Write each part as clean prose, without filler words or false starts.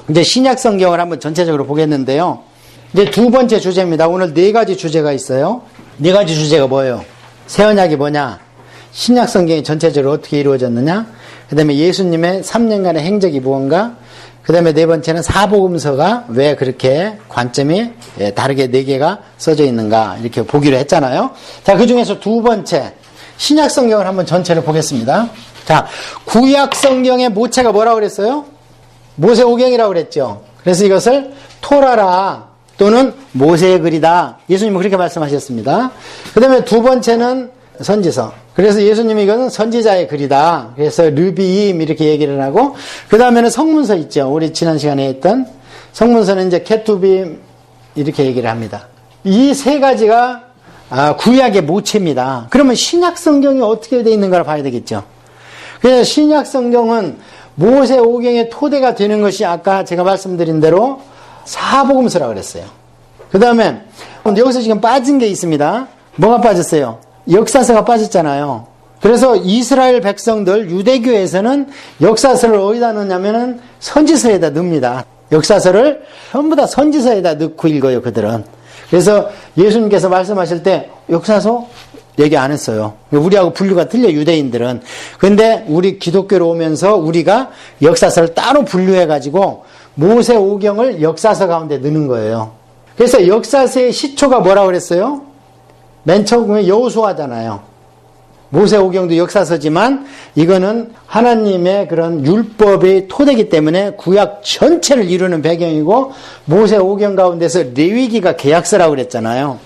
이제 신약 성경을 한번 전체적으로 보겠는데요. 이제 두 번째 주제입니다. 오늘 네 가지 주제가 있어요. 네 가지 주제가 뭐예요? 새 언약이 뭐냐? 신약 성경이 전체적으로 어떻게 이루어졌느냐? 그 다음에 예수님의 3년간의 행적이 무언가? 그 다음에 네 번째는 사복음서가 왜 그렇게 관점이 다르게 네 개가 써져 있는가? 이렇게 보기로 했잖아요. 자, 그 중에서 두 번째, 신약 성경을 한번 전체를 보겠습니다. 자, 구약 성경의 모체가 뭐라고 그랬어요? 모세오경이라고 그랬죠. 그래서 이것을 토라라 또는 모세의 글이다. 예수님은 그렇게 말씀하셨습니다. 그 다음에 두 번째는 선지서. 그래서 예수님이 이거는 선지자의 글이다. 그래서 르비임 이렇게 얘기를 하고, 그 다음에는 성문서 있죠. 우리 지난 시간에 했던 성문서는 이제 케투빔 이렇게 얘기를 합니다. 이 세 가지가 구약의 모체입니다. 그러면 신약 성경이 어떻게 되어 있는가를 봐야 되겠죠. 그래서 신약 성경은 모세오경의 토대가 되는 것이 아까 제가 말씀드린 대로 사복음서라고 그랬어요. 그 다음에 여기서 지금 빠진 게 있습니다. 뭐가 빠졌어요? 역사서가 빠졌잖아요. 그래서 이스라엘 백성들 유대교에서는 역사서를 어디다 넣냐면은 선지서에다 넣습니다. 역사서를 전부 다 선지서에다 넣고 읽어요, 그들은. 그래서 예수님께서 말씀하실 때 역사서 얘기 안 했어요. 우리하고 분류가 틀려, 유대인들은. 근데 우리 기독교로 오면서 우리가 역사서를 따로 분류해가지고 모세오경을 역사서 가운데 넣는 거예요. 그래서 역사서의 시초가 뭐라고 그랬어요? 맨 처음에 여호수아잖아요. 모세오경도 역사서지만 이거는 하나님의 그런 율법의 토대이기 때문에 구약 전체를 이루는 배경이고, 모세오경 가운데서 레위기가 계약서라고 그랬잖아요.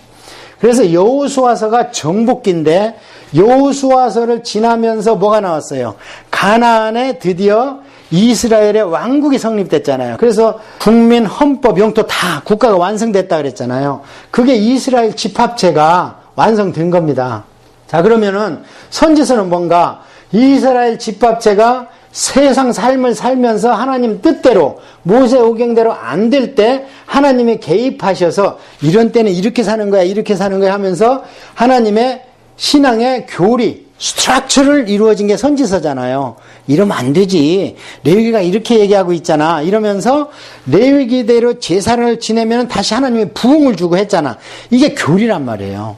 그래서 여호수아서가 정복기인데, 여호수아서를 지나면서 뭐가 나왔어요? 가나안에 드디어 이스라엘의 왕국이 성립됐잖아요. 그래서 국민, 헌법, 영토 다 국가가 완성됐다 그랬잖아요. 그게 이스라엘 집합체가 완성된 겁니다. 자, 그러면은 선지서는 뭔가 이스라엘 집합체가 세상 삶을 살면서 하나님 뜻대로 모세오경대로 안 될 때 하나님이 개입하셔서 이런 때는 이렇게 사는 거야, 이렇게 사는 거야 하면서 하나님의 신앙의 교리, 스트럭처를 이루어진 게 선지서잖아요. 이러면 안 되지. 레위기가 이렇게 얘기하고 있잖아. 이러면서 레위기대로 제사를 지내면 다시 하나님이 부흥을 주고 했잖아. 이게 교리란 말이에요.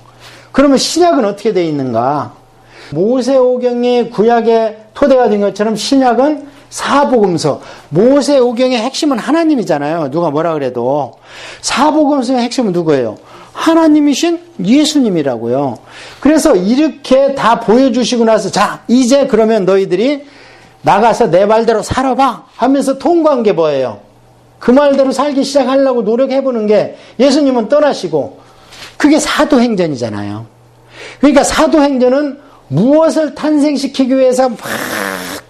그러면 신약은 어떻게 되어 있는가? 모세오경이 구약의 토대가 된 것처럼 신약은 사복음서. 모세오경의 핵심은 하나님이잖아요. 누가 뭐라 그래도. 사복음서의 핵심은 누구예요? 하나님이신 예수님이라고요. 그래서 이렇게 다 보여주시고 나서, 자, 이제 그러면 너희들이 나가서 내 말대로 살아봐 하면서 통과한 게 뭐예요? 그 말대로 살기 시작하려고 노력해보는 게, 예수님은 떠나시고 그게 사도행전이잖아요. 그러니까 사도행전은 무엇을 탄생시키기 위해서 막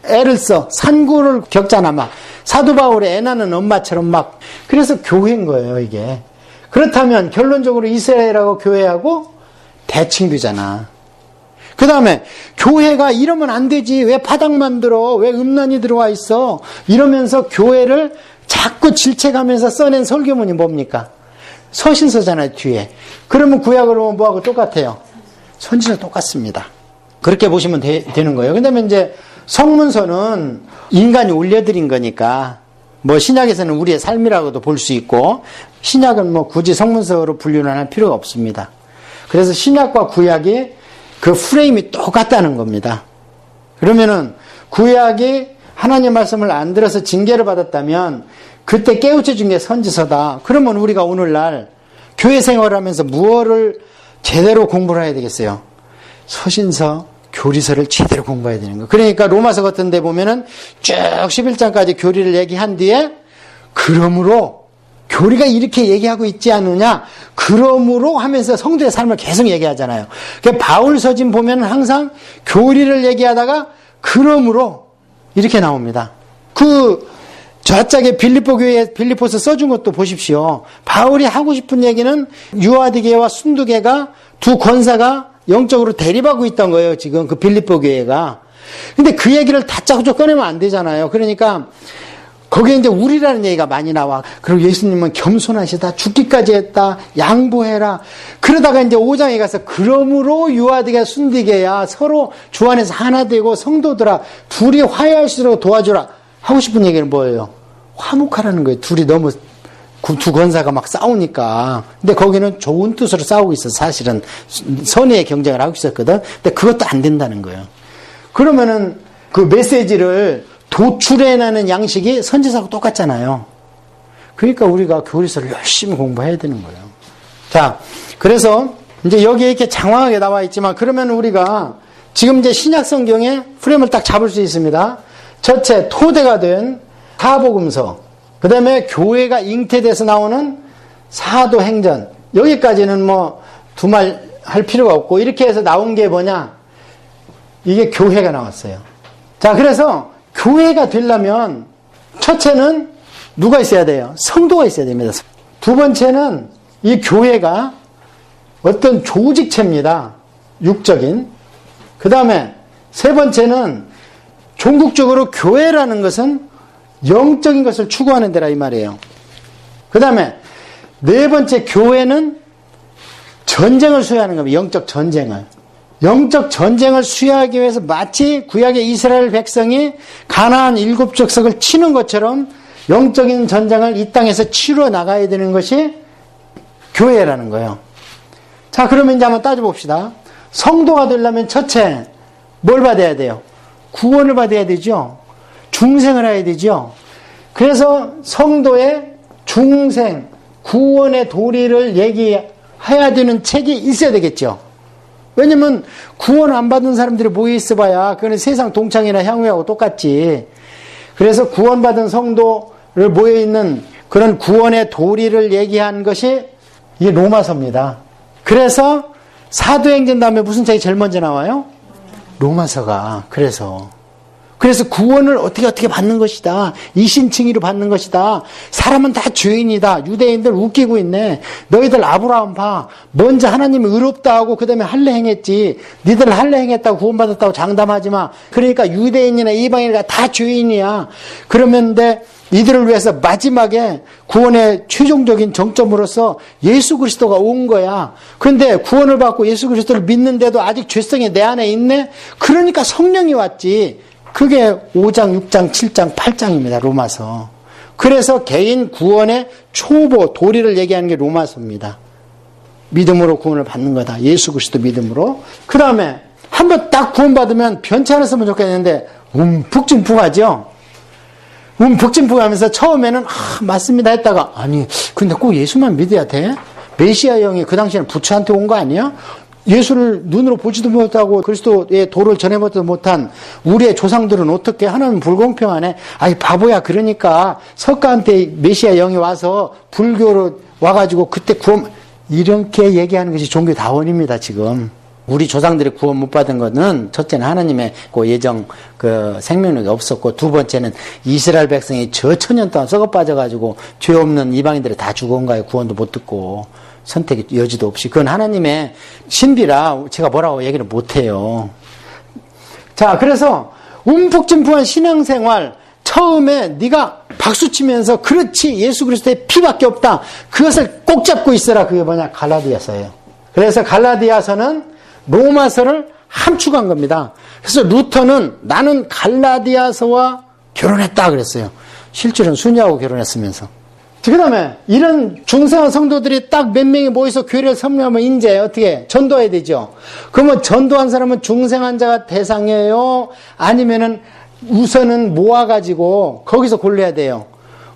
애를 써. 산고를 겪잖아, 막. 사도 바울의 애 낳는 엄마처럼 막. 그래서 교회인 거예요, 이게. 그렇다면 결론적으로 이스라엘하고 교회하고 대칭되잖아. 그 다음에 교회가 이러면 안 되지. 왜 파당 만들어? 왜 음란이 들어와 있어? 이러면서 교회를 자꾸 질책하면서 써낸 설교문이 뭡니까? 서신서잖아요, 뒤에. 그러면 구약으로 보면 뭐하고 똑같아요? 선지서 똑같습니다. 그렇게 보시면 되는 거예요. 그 다음에 이제 성문서는 인간이 올려드린 거니까, 뭐 신약에서는 우리의 삶이라고도 볼 수 있고, 신약은 뭐 굳이 성문서로 분류는 할 필요가 없습니다. 그래서 신약과 구약이 그 프레임이 똑같다는 겁니다. 그러면은 구약이 하나님 말씀을 안 들어서 징계를 받았다면 그때 깨우쳐 준 게 선지서다. 그러면 우리가 오늘날 교회 생활하면서 무엇을 제대로 공부를 해야 되겠어요? 서신서, 교리서를 제대로 공부해야 되는 거. 그러니까 로마서 같은 데 보면은 쭉 11장까지 교리를 얘기한 뒤에, 그러므로 교리가 이렇게 얘기하고 있지 않느냐, 그러므로 하면서 성도의 삶을 계속 얘기하잖아요. 그러니까 바울 서신 보면 항상 교리를 얘기하다가 그러므로 이렇게 나옵니다. 그 저짝에 빌립보 교회에 빌립보서 써준 것도 보십시오. 바울이 하고 싶은 얘기는 유아디게와 순두게가 두 권사가 영적으로 대립하고 있던 거예요, 지금 그 빌립보 교회가. 근데 그 얘기를 다 짜고 꺼내면 안 되잖아요. 그러니까 거기에 이제 우리라는 얘기가 많이 나와. 그리고 예수님은 겸손하시다, 죽기까지 했다, 양보해라. 그러다가 이제 5장에 가서 그러므로 유아디게 순디게야 서로 주 안에서 하나 되고 성도들아 둘이 화해할 수 있도록 도와주라. 하고 싶은 얘기는 뭐예요? 화목하라는 거예요. 둘이 너무 두 권사가 막 싸우니까. 근데 거기는 좋은 뜻으로 싸우고 있어. 사실은 선의의 경쟁을 하고 있었거든. 근데 그것도 안 된다는 거예요. 그러면은 그 메시지를 도출해내는 양식이 선지자하고 똑같잖아요. 그러니까 우리가 교리서를 열심히 공부해야 되는 거예요. 자, 그래서 이제 여기에 이렇게 장황하게 나와 있지만, 그러면 우리가 지금 이제 신약 성경에 프레임을 딱 잡을 수 있습니다. 첫째, 토대가 된 사복음서. 그 다음에 교회가 잉태돼서 나오는 사도행전. 여기까지는 뭐 두말 할 필요가 없고, 이렇게 해서 나온 게 뭐냐? 이게 교회가 나왔어요. 자, 그래서 교회가 되려면 첫째는 누가 있어야 돼요? 성도가 있어야 됩니다. 두 번째는 이 교회가 어떤 조직체입니다. 육적인. 그 다음에 세 번째는 종국적으로 교회라는 것은 영적인 것을 추구하는 데라 이 말이에요. 그 다음에 네 번째, 교회는 전쟁을 수행하는 겁니다. 영적 전쟁을. 영적 전쟁을 수행하기 위해서 마치 구약의 이스라엘 백성이 가나안 7족속을 치는 것처럼 영적인 전쟁을 이 땅에서 치러 나가야 되는 것이 교회라는 거예요. 자, 그러면 이제 한번 따져봅시다. 성도가 되려면 첫째, 뭘 받아야 돼요? 구원을 받아야 되죠. 중생을 해야 되죠. 그래서 성도의 중생, 구원의 도리를 얘기해야 되는 책이 있어야 되겠죠. 왜냐면 구원 안 받은 사람들이 모여 있어봐야 그건 세상 동창이나 향후하고 똑같지. 그래서 구원받은 성도를 모여있는 그런 구원의 도리를 얘기한 것이 이게 로마서입니다. 그래서 사도행전 다음에 무슨 책이 제일 먼저 나와요? 로마서가. 그래서 구원을 어떻게 받는 것이다. 이신칭의로 받는 것이다. 사람은 다 죄인이다. 유대인들 웃기고 있네. 너희들 아브라함 봐. 먼저 하나님이 의롭다 하고 그 다음에 할례 행했지. 니들 할례 행했다고 구원받았다고 장담하지 마. 그러니까 유대인이나 이방인이나 다 죄인이야. 그러면데 이들을 위해서 마지막에 구원의 최종적인 정점으로서 예수 그리스도가 온 거야. 그런데 구원을 받고 예수 그리스도를 믿는데도 아직 죄성이 내 안에 있네? 그러니까 성령이 왔지. 그게 5장, 6장, 7장, 8장입니다. 로마서. 그래서 개인 구원의 초보, 도리를 얘기하는 게 로마서입니다. 믿음으로 구원을 받는 거다. 예수 그리스도 믿음으로. 그 다음에 한번 딱 구원받으면 변치 않았으면 좋겠는데 북진북하죠. 북진북하면서 처음에는 맞습니다 했다가 아니 근데 꼭 예수만 믿어야 돼? 메시아 형이 그 당시에는 부처한테 온 거 아니야? 예수를 눈으로 보지도 못하고 그리스도의 도를 전해보지도 못한 우리의 조상들은 어떻게 하나님 불공평하네. 아이 바보야. 그러니까 석가한테 메시아 영이 와서 불교로 와가지고 그때 구원 이렇게 얘기하는 것이 종교다원입니다. 지금 우리 조상들이 구원 못 받은 것은 첫째는 하나님의 그 예정 그 생명력이 없었고, 두 번째는 이스라엘 백성이 저 천년 동안 썩어 빠져가지고 죄 없는 이방인들이 다 죽어온 거예요. 구원도 못 듣고 선택의 여지도 없이. 그건 하나님의 신비라 제가 뭐라고 얘기를 못해요. 자, 그래서 움푹짐푹한 신앙생활 처음에 네가 박수치면서 그렇지 예수 그리스도의 피밖에 없다. 그것을 꼭 잡고 있어라. 그게 뭐냐? 갈라디아서예요. 그래서 갈라디아서는 로마서를 함축한 겁니다. 그래서 루터는 나는 갈라디아서와 결혼했다 그랬어요. 실제로는 순위하고 결혼했으면서. 그 다음에 이런 중생한 성도들이 딱 몇 명이 모여서 교회를 섬기면 이제 어떻게 전도해야 되죠. 그러면 전도한 사람은 중생한 자가 대상이에요? 아니면은 우선은 모아가지고 거기서 골라야 돼요.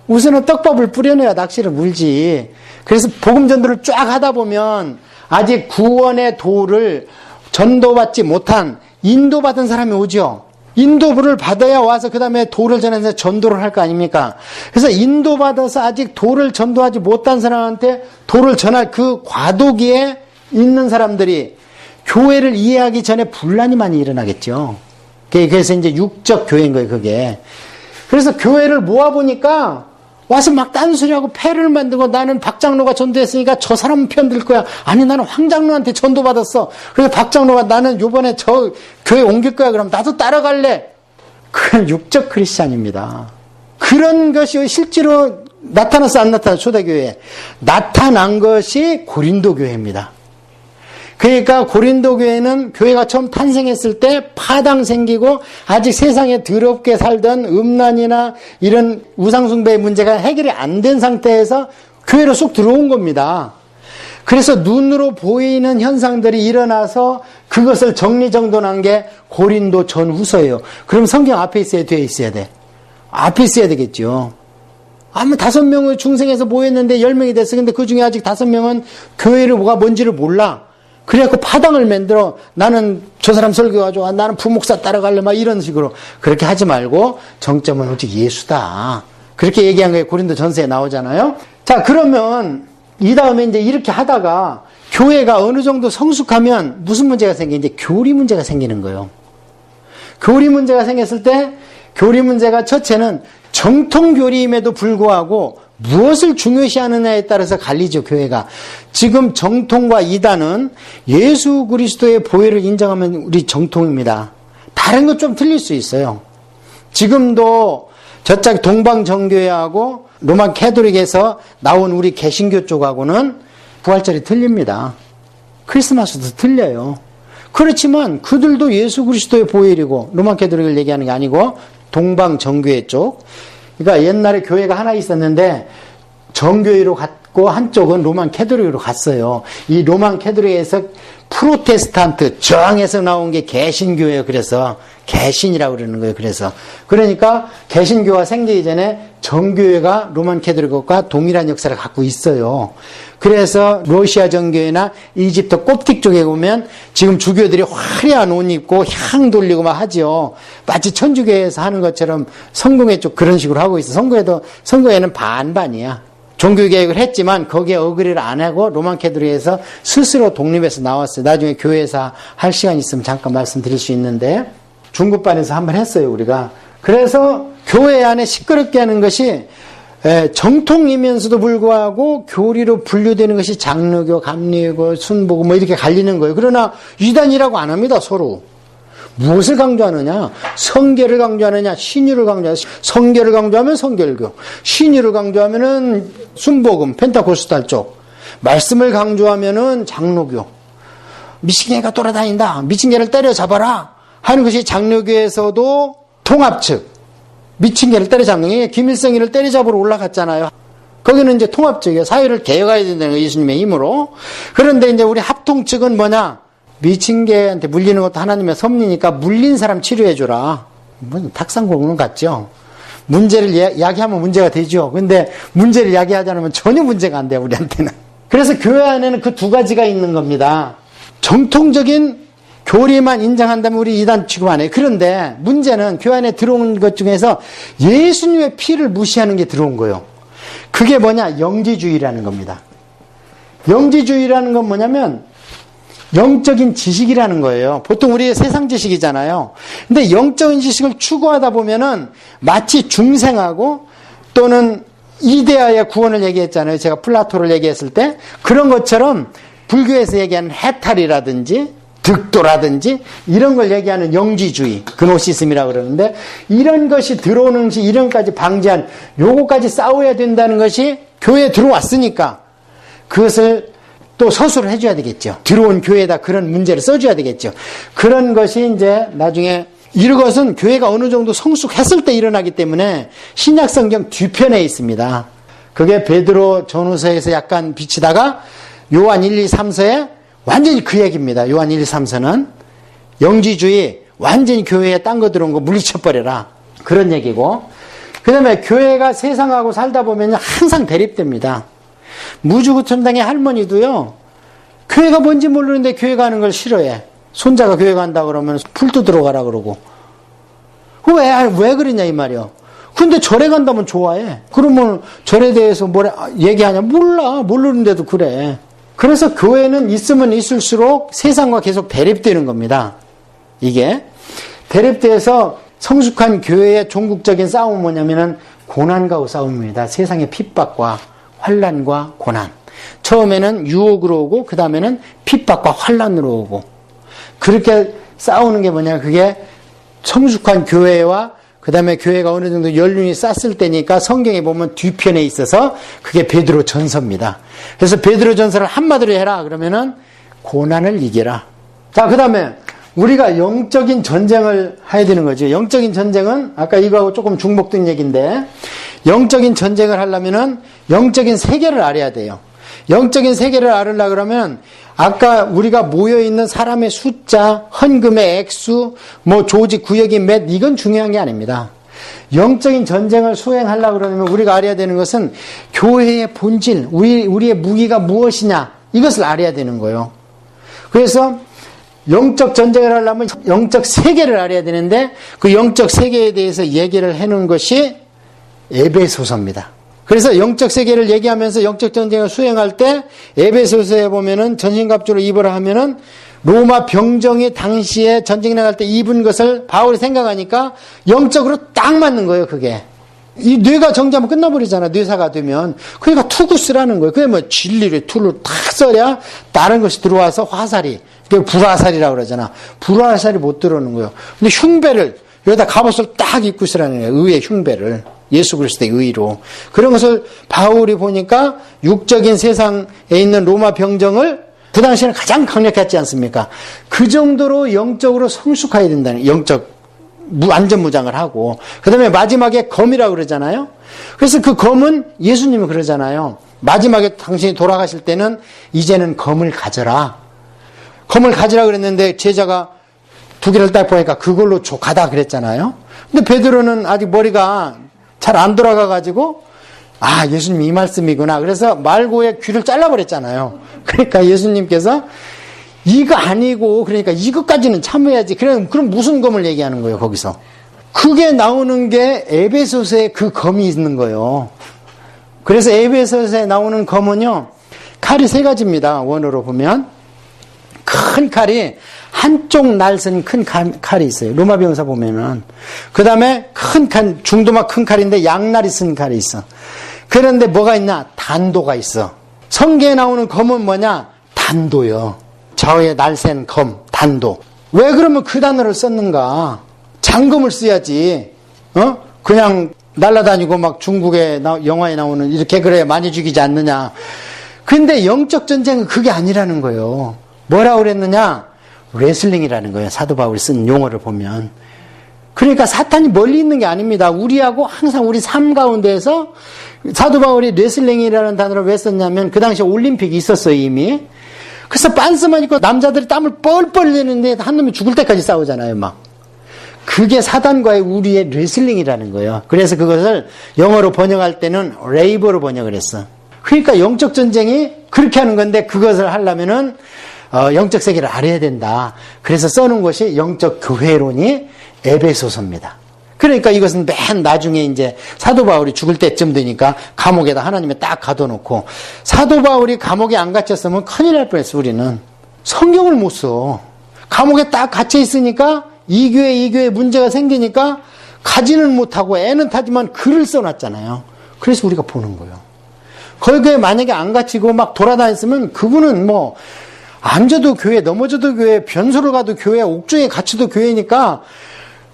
우선은 떡밥을 뿌려내야 낚시를 물지. 그래서 복음 전도를 쫙 하다 보면 아직 구원의 도를 전도받지 못한 인도받은 사람이 오죠. 인도를 받아야 와서 그 다음에 도를 전해서 전도를 할 거 아닙니까? 그래서 인도받아서 아직 도를 전도하지 못한 사람한테 도를 전할 그 과도기에 있는 사람들이 교회를 이해하기 전에 분란이 많이 일어나겠죠. 그래서 이제 육적 교회인 거예요, 그게. 그래서 교회를 모아보니까 와서 막 딴소리하고 패를 만들고 나는 박 장로가 전도했으니까 저 사람은 편들 거야. 아니 나는 황 장로한테 전도받았어. 그래서 박 장로가 나는 요번에 저 교회 옮길 거야. 그럼 나도 따라갈래. 그건 육적 크리스찬입니다. 그런 것이 실제로 나타났어 안 나타났어? 초대교회에 나타난 것이 고린도 교회입니다. 그러니까 고린도 교회는 교회가 처음 탄생했을 때 파당 생기고 아직 세상에 더럽게 살던 음란이나 이런 우상숭배의 문제가 해결이 안 된 상태에서 교회로 쑥 들어온 겁니다. 그래서 눈으로 보이는 현상들이 일어나서 그것을 정리정돈한 게 고린도 전후서예요. 그럼 성경 앞에 있어야 돼, 뒤에 있어야 돼? 앞에 있어야 되겠죠. 아마 5명의 중생에서 모였는데 10명이 됐어. 근데 그 중에 아직 5명은 교회를 뭐가 뭔지를 몰라. 그래갖고 파당을 만들어 나는 저 사람 설교가 좋아. 나는 부목사 따라갈래. 막 이런 식으로. 그렇게 하지 말고 정점은 오직 예수다. 그렇게 얘기한 게 고린도 전서에 나오잖아요. 자, 그러면 이 다음에 이제 이렇게 하다가 교회가 어느 정도 성숙하면 무슨 문제가 생기는지 교리 문제가 생기는 거예요. 교리 문제가 생겼을 때 교리 문제가 첫째는 정통교리임에도 불구하고 무엇을 중요시하느냐에 따라서 갈리죠, 교회가. 지금 정통과 이단은 예수 그리스도의 보혈을 인정하면 우리 정통입니다. 다른 것 좀 틀릴 수 있어요. 지금도 저쪽 동방정교회하고 로만 캐톨릭에서 나온 우리 개신교 쪽하고는 부활절이 틀립니다. 크리스마스도 틀려요. 그렇지만 그들도 예수 그리스도의 보혈이고 로만 캐톨릭을 얘기하는 게 아니고 동방정교회 쪽. 그러니까 옛날에 교회가 하나 있었는데 정교회로 갔고 한쪽은 로만 캐톨릭으로 갔어요. 이 로만 캐톨릭에서 프로테스탄트 저항에서 나온 게 개신교예요. 그래서 개신이라고 그러는 거예요. 그러니까 개신교가 생기기 전에 정교회가 로만 캐톨릭과 동일한 역사를 갖고 있어요. 그래서 러시아 정교회나 이집트 콥틱 쪽에 보면 지금 주교들이 화려한 옷 입고 향 돌리고 막 하죠. 마치 천주교회에서 하는 것처럼 성공회 쪽 그런 식으로 하고 있어. 성공회는 반반이야. 종교개혁을 했지만 거기에 어그리를 안 하고 로만 캐톨릭에서 스스로 독립해서 나왔어요. 나중에 교회에서 할 시간 있으면 잠깐 말씀드릴 수 있는데 중급반에서 한번 했어요, 우리가. 그래서 교회 안에 시끄럽게 하는 것이 정통이면서도 불구하고 교리로 분류되는 것이 장로교, 감리교, 순복음 뭐 이렇게 갈리는 거예요. 그러나 이단이라고 안 합니다, 서로. 무엇을 강조하느냐? 성결을 강조하느냐? 신유를 강조하느냐? 성결을 강조하면 성결교, 신유를 강조하면은 순복음, 펜타코스탈 쪽, 말씀을 강조하면은 장로교. 미친 개가 돌아다닌다. 미친 개를 때려잡아라. 하는 것이 장로교에서도 통합 측. 미친 개를 때려잡는 게 김일성이를 때려잡으러 올라갔잖아요. 거기는 이제 통합 측이에요. 사회를 개혁해야 된다는 거예요, 예수님의 힘으로. 그런데 이제 우리 합통 측은 뭐냐? 미친 개한테 물리는 것도 하나님의 섭리니까 물린 사람 치료해줘라. 뭐 탁상공론 같죠. 문제를 이야기하면 문제가 되죠. 근데 문제를 이야기하지 않으면 전혀 문제가 안 돼요, 우리한테는. 그래서 교회 안에는 그 두 가지가 있는 겁니다. 정통적인 교리만 인정한다면 우리 이단 취급 안 해요. 그런데 문제는 교회 안에 들어온 것 중에서 예수님의 피를 무시하는 게 들어온 거예요. 그게 뭐냐? 영지주의라는 겁니다. 영지주의라는 건 뭐냐면 영적인 지식이라는 거예요. 보통 우리 세상 지식이잖아요. 근데 영적인 지식을 추구하다 보면은 마치 중생하고 또는 이데아의 구원을 얘기했잖아요. 제가 플라토를 얘기했을 때 그런 것처럼 불교에서 얘기하는 해탈이라든지 득도라든지 이런 걸 얘기하는 영지주의, 그노시즘이라고 그러는데 이런 것이 들어오는 것이 이런 것까지 방지한 요거까지 싸워야 된다는 것이 교회에 들어왔으니까 그것을 또 서술을 해줘야 되겠죠. 들어온 교회에다 그런 문제를 써줘야 되겠죠. 그런 것이 이제 나중에 이것은 교회가 어느 정도 성숙했을 때 일어나기 때문에 신약성경 뒤편에 있습니다. 그게 베드로 전후서에서 약간 비치다가 요한 1, 2, 3서에 완전히 그 얘기입니다. 요한 1, 2, 3서는 영지주의 완전히 교회에 딴 거 들어온 거 물리쳐버려라. 그런 얘기고 그 다음에 교회가 세상하고 살다 보면 항상 대립됩니다. 무주구천당의 할머니도요. 교회가 뭔지 모르는데 교회 가는 걸 싫어해. 손자가 교회 간다 그러면 풀 뜯으러 가라 그러고. 왜 그러냐 이 말이요. 근데 절에 간다면 좋아해. 그러면 절에 대해서 뭐라 얘기하냐? 몰라. 모르는데도 그래. 그래서 교회는 있으면 있을수록 세상과 계속 대립되는 겁니다. 이게 대립돼서 성숙한 교회의 종국적인 싸움은 뭐냐면은 고난과 싸움입니다. 세상의 핍박과 환난과 고난. 처음에는 유혹으로 오고 그 다음에는 핍박과 환난으로 오고 그렇게 싸우는 게 뭐냐? 그게 성숙한 교회와 그 다음에 교회가 어느 정도 연륜이 쌌을 때니까 성경에 보면 뒤편에 있어서 그게 베드로 전서입니다. 그래서 베드로 전서를 한마디로 해라 그러면은 고난을 이겨라. 자, 그 다음에 우리가 영적인 전쟁을 해야 되는 거죠. 영적인 전쟁은 아까 이거하고 조금 중복된 얘기인데, 영적인 전쟁을 하려면은 영적인 세계를 알아야 돼요. 영적인 세계를 알으려고 그러면 아까 우리가 모여있는 사람의 숫자, 헌금의 액수, 뭐 조직, 구역이 몇, 이건 중요한 게 아닙니다. 영적인 전쟁을 수행하려고 그러면 우리가 알아야 되는 것은 교회의 본질, 우리의 무기가 무엇이냐, 이것을 알아야 되는 거예요. 그래서 영적 전쟁을 하려면 영적 세계를 알아야 되는데, 그 영적 세계에 대해서 얘기를 해놓은 것이 에베소서입니다. 그래서 영적 세계를 얘기하면서 영적 전쟁을 수행할 때 에베소서에 보면은 전신갑주를 입으라 하면은 로마 병정이 당시에 전쟁 나갈 때 입은 것을 바울이 생각하니까 영적으로 딱 맞는 거예요, 그게. 이 뇌가 정지하면 끝나버리잖아, 뇌사가 되면. 그러니까 투구 쓰라는 거예요. 그게 뭐 진리를 툴로 탁 써야 다른 것이 들어와서 화살이, 그게 불화살이라고 그러잖아. 불화살이 못 들어오는 거예요. 근데 흉배를, 여기다 갑옷을 딱 입고 있으라는 거예요. 의의 흉배를. 예수 그리스도의 의로. 그런 것을 바울이 보니까 육적인 세상에 있는 로마 병정을 그 당시에는 가장 강력했지 않습니까? 그 정도로 영적으로 성숙해야 된다는, 영적 안전무장을 하고, 그 다음에 마지막에 검이라고 그러잖아요. 그래서 그 검은 예수님이 그러잖아요. 마지막에 당신이 돌아가실 때는 이제는 검을 가져라. 검을 가지라 그랬는데 제자가 두 개를 딱 보니까 그걸로 가다 그랬잖아요. 근데 베드로는 아직 머리가 잘 안 돌아가가지고, 아, 예수님 이 말씀이구나. 그래서 말고의 귀를 잘라버렸잖아요. 그러니까 예수님께서 이거 아니고, 그러니까 이것까지는 참아야지. 그럼 무슨 검을 얘기하는 거예요, 거기서? 그게 나오는 게 에베소서에 그 검이 있는 거예요. 그래서 에베소서에 나오는 검은요, 칼이 세 가지입니다. 원어로 보면. 큰 칼이, 한쪽 날선 큰 칼이 있어요. 로마 병사 보면은. 그 다음에 큰 칼, 중도막 큰 칼인데 양날이 쓴 칼이 있어. 그런데 뭐가 있나? 단도가 있어. 성경에 나오는 검은 뭐냐? 단도요. 좌우에 날샌 검, 단도. 왜 그러면 그 단어를 썼는가? 장검을 써야지. 그냥 날아다니고 막 중국의 영화에 나오는 이렇게 그래야 많이 죽이지 않느냐. 근데 영적 전쟁은 그게 아니라는 거예요. 뭐라고 그랬느냐? 레슬링이라는 거예요. 사도 바울이 쓴 용어를 보면. 그러니까 사탄이 멀리 있는 게 아닙니다. 우리하고 항상 우리 삶 가운데에서 사도 바울이 레슬링이라는 단어를 왜 썼냐면 그 당시에 올림픽이 있었어요, 이미. 그래서 빤스만 입고 남자들이 땀을 뻘뻘 내는데 한 놈이 죽을 때까지 싸우잖아요, 막. 그게 사단과의 우리의 레슬링이라는 거예요. 그래서 그것을 영어로 번역할 때는 레이버로 번역을 했어. 그러니까 영적 전쟁이 그렇게 하는 건데 그것을 하려면은 영적 세계를 알아야 된다. 그래서 써놓은 것이 영적 교회론이 에베소서입니다. 그러니까 이것은 맨 나중에 이제 사도 바울이 죽을 때쯤 되니까 감옥에다 하나님이 딱 가둬놓고, 사도 바울이 감옥에 안 갇혔으면 큰일 날 뻔했어. 우리는 성경을 못 써. 감옥에 딱 갇혀 있으니까 이 교회 문제가 생기니까 가지는 못하고 애는 타지만 글을 써놨잖아요. 그래서 우리가 보는 거예요. 거기에 만약에 안 갇히고 막 돌아다녔으면 그분은 뭐 앉아도 교회, 넘어져도 교회, 변소를 가도 교회, 옥중에 갇혀도 교회니까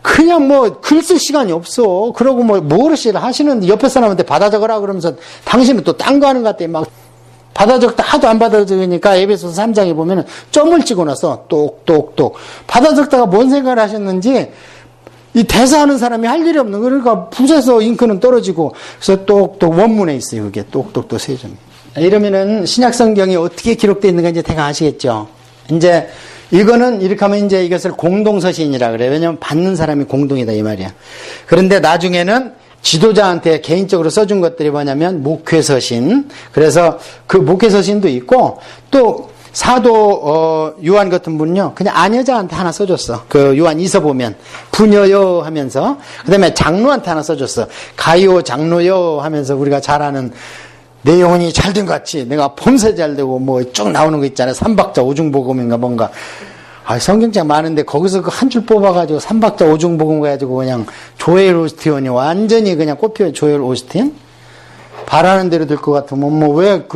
그냥 뭐 글 쓸 시간이 없어. 그러고 뭐 뭐르시를 하시는데 옆에 사람한테 받아 적으라 그러면서 당신은 또 딴 거 하는 것 같아. 막 받아 적다 하도 안 받아 적으니까 에베소서 3장에 보면은 점을 찍어 놔서 똑똑똑 받아 적다가 뭔 생각을 하셨는지 이 대사하는 사람이 할 일이 없는, 그러니까 붓에서 잉크는 떨어지고, 그래서 똑똑 원문에 있어요. 그게 똑똑똑 세 점. 이러면은 신약 성경이 어떻게 기록되어 있는가 이제 대강 아시겠죠. 이제 이거는 이렇게 하면 이제 이것을 공동서신이라 그래요. 왜냐하면 받는 사람이 공동이다 이 말이야. 그런데 나중에는 지도자한테 개인적으로 써준 것들이 뭐냐면 목회서신. 그래서 그 목회서신도 있고, 또 사도 요한 같은 분은요 그냥 아녀자한테 하나 써줬어. 그 요한 이서 보면 부녀여 하면서, 그 다음에 장로한테 하나 써줬어. 가요 장로여 하면서 우리가 잘 아는 내 영혼이 잘된 것 같이 내가 범사 잘되고 뭐 쭉 나오는 거 있잖아요. 삼박자 오중복음인가 뭔가. 성경책 많은데 거기서 그 한 줄 뽑아가지고 삼박자 오중복음 가지고 그냥 조엘 오스틴이 완전히 그냥 꼽혀. 조엘 오스틴 바라는 대로 될 것 같으면 뭐 왜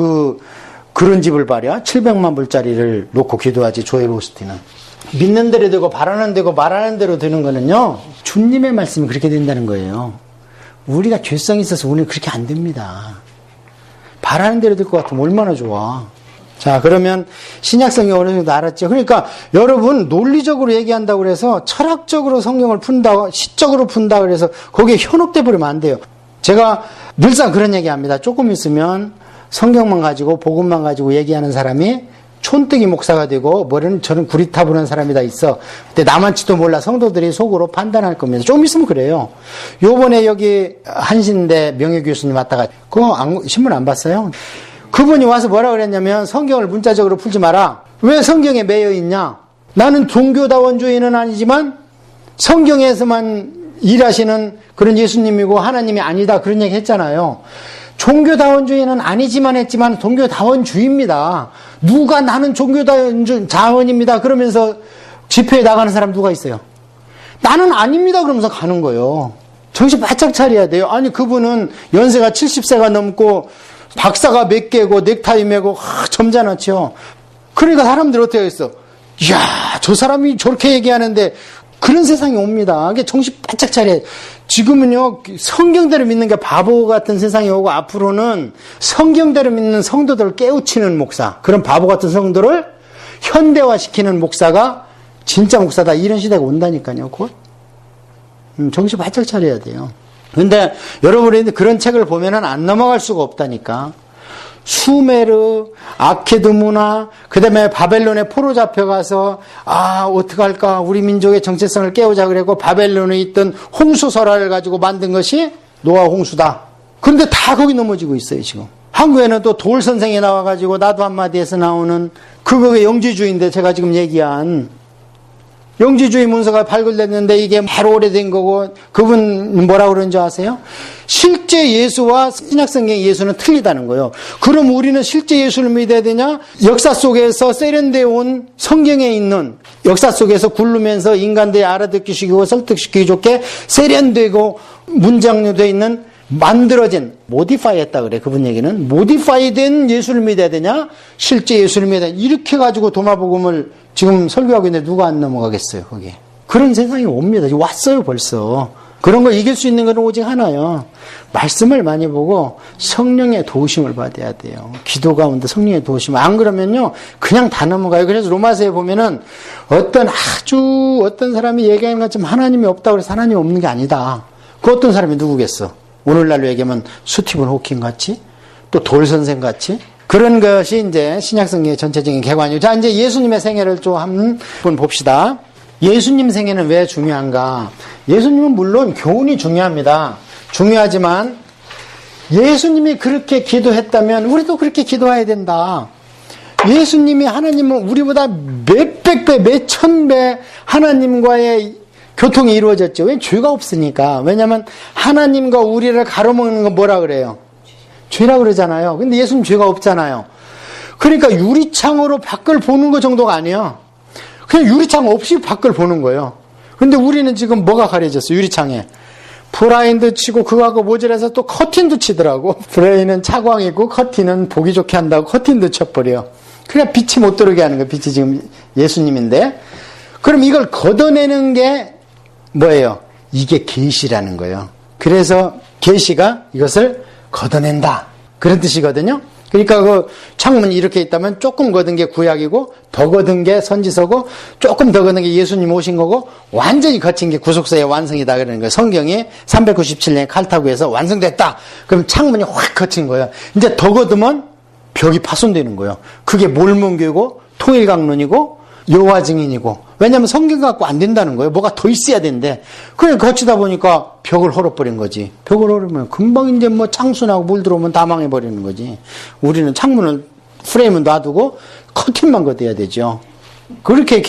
그런 집을 발이야? 700만 불짜리를 놓고 기도하지. 조엘 오스틴은 믿는 대로 되고 바라는 대로 말하는 대로 되는 거는요 주님의 말씀이 그렇게 된다는 거예요. 우리가 죄성이 있어서 우리는 그렇게 안 됩니다. 바라는 대로 될 것 같으면 얼마나 좋아. 자, 그러면 신약성경 어느 정도 알았죠? 그러니까 여러분 논리적으로 얘기한다고 그래서 철학적으로 성경을 푼다, 시적으로 푼다 그래서 거기에 현혹돼 버리면 안 돼요. 제가 늘상 그런 얘기합니다. 조금 있으면 성경만 가지고 복음만 가지고 얘기하는 사람이 촌뜨기 목사가 되고 머리는 저는 구리타부는 사람이 다 있어. 근데 나만치도 몰라 성도들이 속으로 판단할 겁니다. 좀 있으면 그래요. 요번에 여기 한신대 명예교수님 왔다가 그거 신문 안 봤어요? 그분이 와서 뭐라 그랬냐면 성경을 문자적으로 풀지 마라. 왜 성경에 매여 있냐? 나는 종교다원주의는 아니지만 성경에서만 일하시는 그런 예수님이고 하나님이 아니다. 그런 얘기 했잖아요. 종교다원주의는 아니지만 했지만 종교다원주의입니다. 누가 나는 종교다원입니다. 그러면서 집회에 나가는 사람 누가 있어요? 나는 아닙니다. 그러면서 가는 거예요. 정신 바짝 차려야 돼요. 아니 그분은 연세가 70세가 넘고 박사가 몇 개고 넥타이 매고 점잖았죠. 그러니까 사람들이 어떻게 했어? 이야 저 사람이 저렇게 얘기하는데 그런 세상이 옵니다. 이게 정신 바짝 차려야 돼요. 지금은요 성경대로 믿는 게 바보 같은 세상이 오고 앞으로는 성경대로 믿는 성도들을 깨우치는 목사, 그런 바보 같은 성도를 현대화시키는 목사가 진짜 목사다, 이런 시대가 온다니까요. 곧 정신 바짝 차려야 돼요. 근데 여러분이 그런 책을 보면은 안 넘어갈 수가 없다니까. 수메르, 아케드 문화, 그 다음에 바벨론에 포로 잡혀가서, 어떡할까, 우리 민족의 정체성을 깨우자 그랬고, 바벨론에 있던 홍수설화를 가지고 만든 것이 노아 홍수다. 그런데 다 거기 넘어지고 있어요, 지금. 한국에는 또 돌 선생이 나와가지고, 나도 한마디에서 나오는, 그거가 영지주의인데, 제가 지금 얘기한, 영지주의 문서가 발굴됐는데 이게 바로 오래된 거고, 그분 뭐라고 그러는지 아세요? 실제 예수와 신약성경 예수는 틀리다는 거예요. 그럼 우리는 실제 예수를 믿어야 되냐? 역사 속에서 세련되어 온 성경에 있는, 역사 속에서 굴르면서 인간들이 알아듣기시키고 설득시키기 좋게 세련되고 문장류되어 있는 만들어진, 모디파이 했다 그래. 그분 얘기는 모디파이 된 예수를 믿어야 되냐, 실제 예수를 믿어야 되냐. 이렇게 가지고 도마복음을 지금 설교하고 있는데 누가 안 넘어가겠어요, 거기에. 그런 세상이 옵니다. 왔어요, 벌써. 그런 걸 이길 수 있는 건 오직 하나요. 말씀을 많이 보고 성령의 도우심을 받아야 돼요. 기도 가운데 성령의 도우심. 안 그러면요, 그냥 다 넘어가요. 그래서 로마서에 보면은 어떤 사람이 얘기하는 것처럼 하나님이 없다고 해서 하나님이 없는 게 아니다. 그 어떤 사람이 누구겠어? 오늘날로 얘기하면 스티븐 호킹 같이, 또 돌 선생 같이. 그런 것이 이제 신약성경의 전체적인 개관이고. 자, 이제 예수님의 생애를 좀 한번 봅시다. 예수님 생애는 왜 중요한가? 예수님은 물론 교훈이 중요합니다. 중요하지만 예수님이 그렇게 기도했다면 우리도 그렇게 기도해야 된다. 예수님이, 하나님은 우리보다 몇백 배, 몇천 배 하나님과의 교통이 이루어졌죠. 왜? 죄가 없으니까. 왜냐하면 하나님과 우리를 가로막는 건 뭐라 그래요? 죄라 그러잖아요. 근데 예수님 죄가 없잖아요. 그러니까 유리창으로 밖을 보는 거 정도가 아니에요. 그냥 유리창 없이 밖을 보는 거예요. 근데 우리는 지금 뭐가 가려졌어요? 유리창에 브라인드 치고 그거하고 모자라서 또 커튼도 치더라고. 브레인은 차광이고 커튼은 보기 좋게 한다고 커튼도 쳐버려. 그냥 빛이 못 들어오게 하는 거예요. 빛이 지금 예수님인데. 그럼 이걸 걷어내는 게 뭐예요? 이게 계시라는 거예요. 그래서 계시가 이것을 걷어낸다, 그런 뜻이거든요. 그러니까 그 창문이 이렇게 있다면 조금 걷은 게 구약이고, 더 걷은 게 선지서고, 조금 더 걷은 게 예수님 오신 거고, 완전히 거친 게 구속사의 완성이다 그러는 거예요. 성경이 397년에 칼타고에서 완성됐다. 그럼 창문이 확 거친 거예요. 이제 더 걷으면 벽이 파손되는 거예요. 그게 몰문교고 통일강론이고 여호와 증인이고. 왜냐하면 성경 갖고 안 된다는 거예요. 뭐가 더 있어야 되는데. 그래 거치다 보니까 벽을 헐어버린 거지. 벽을 헐으면 금방 이제 뭐 창수나고 물 들어오면 다 망해버리는 거지. 우리는 창문을 프레임을 놔두고 커튼만 걷어야 되죠. 그렇게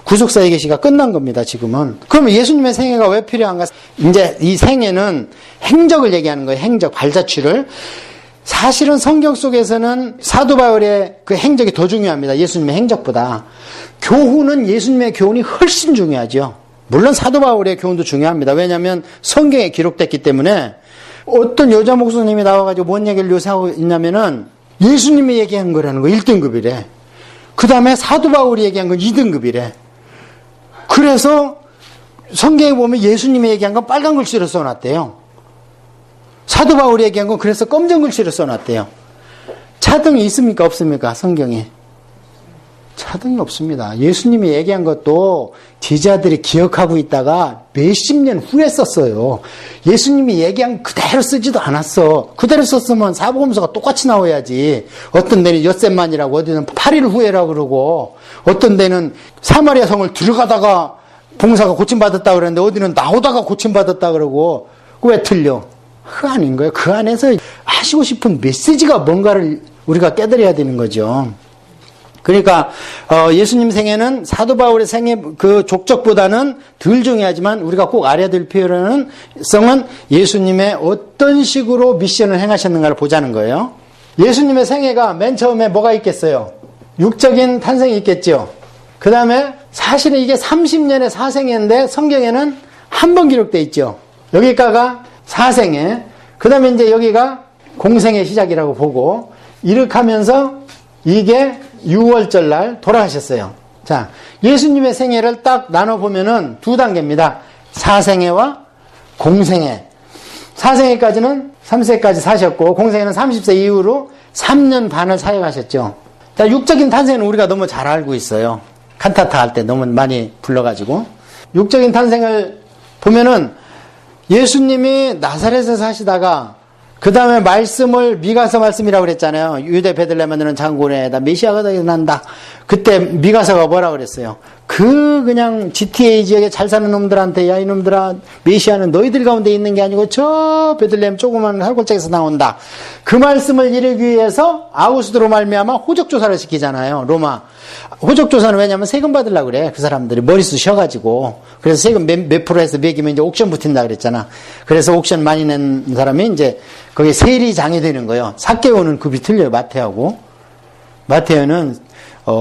구속사의 계시가 끝난 겁니다, 지금은. 그러면 예수님의 생애가 왜 필요한가? 이제 이 생애는 행적을 얘기하는 거예요. 행적, 발자취를. 사실은 성경 속에서는 사도 바울의 그 행적이 더 중요합니다. 예수님의 행적보다. 교훈은 예수님의 교훈이 훨씬 중요하죠. 물론 사도 바울의 교훈도 중요합니다. 왜냐하면 성경에 기록됐기 때문에. 어떤 여자 목사님이 나와가지고 뭔 얘기를 요새 하고 있냐면은 예수님이 얘기한 거라는 거 1등급이래. 그 다음에 사도 바울이 얘기한 건 2등급이래. 그래서 성경에 보면 예수님이 얘기한 건 빨간 글씨로 써놨대요. 사도 바울이 얘기한 건 그래서 검정 글씨로 써놨대요. 차등이 있습니까? 없습니까? 성경에. 차등이 없습니다. 예수님이 얘기한 것도 제자들이 기억하고 있다가 몇십 년 후에 썼어요. 예수님이 얘기한 그대로 쓰지도 않았어. 그대로 썼으면 사복음서가 똑같이 나와야지. 어떤 데는 엿새만이라고, 어디는 8일 후에라고 그러고, 어떤 데는 사마리아 성을 들어가다가 봉사가 고침받았다 그러는데 어디는 나오다가 고침받았다 그러고, 왜 틀려? 그 아닌 거예요. 그 안에서 하시고 싶은 메시지가 뭔가를 우리가 깨달아야 되는 거죠. 그러니까 예수님 생애는 사도 바울의 생애 그 족적보다는 덜 중요하지만 우리가 꼭 알아야 될 필요는 성은 예수님의 어떤 식으로 미션을 행하셨는가를 보자는 거예요. 예수님의 생애가 맨 처음에 뭐가 있겠어요? 육적인 탄생이 있겠죠. 그 다음에 사실은 이게 30년의 사생애인데 성경에는 한 번 기록되어 있죠. 여기가가 사생애, 그 다음에 이제 여기가 공생의 시작이라고 보고, 이렇게 하면서 이게 6월절 날 돌아가셨어요. 자, 예수님의 생애를 딱 나눠보면은 두 단계입니다. 사생애와 공생애. 사생애까지는 3세까지 사셨고, 공생애는 30세 이후로 3년 반을 사역하셨죠. 자, 육적인 탄생은 우리가 너무 잘 알고 있어요. 칸타타 할 때 너무 많이 불러가지고. 육적인 탄생을 보면은 예수님이 나사렛에서 사시다가 그 다음에 말씀을 미가서 말씀이라고 그랬잖아요. 유대 베들레헴에 있는 장군에다 메시아가 난다. 그때 미가서가 뭐라고 그랬어요? 그냥 GTA 지역에 잘 사는 놈들한테, 야 이놈들아, 메시아는 너희들 가운데 있는 게 아니고 저 베들레헴 조그만 할골장에서 나온다. 그 말씀을 이루기 위해서 아우구스도로 말미암아 호적조사를 시키잖아요. 로마. 호적조사는 왜냐면 세금 받으려고 그래. 그 사람들이 머리숱 쉬어가지고. 그래서 세금 몇 프로 해서 매기면 이제 옥션 붙인다 그랬잖아. 그래서 옥션 많이 낸 사람이 이제 거기에 세리장이 되는 거예요. 삭개오는 급이 틀려요. 마태하고. 마태는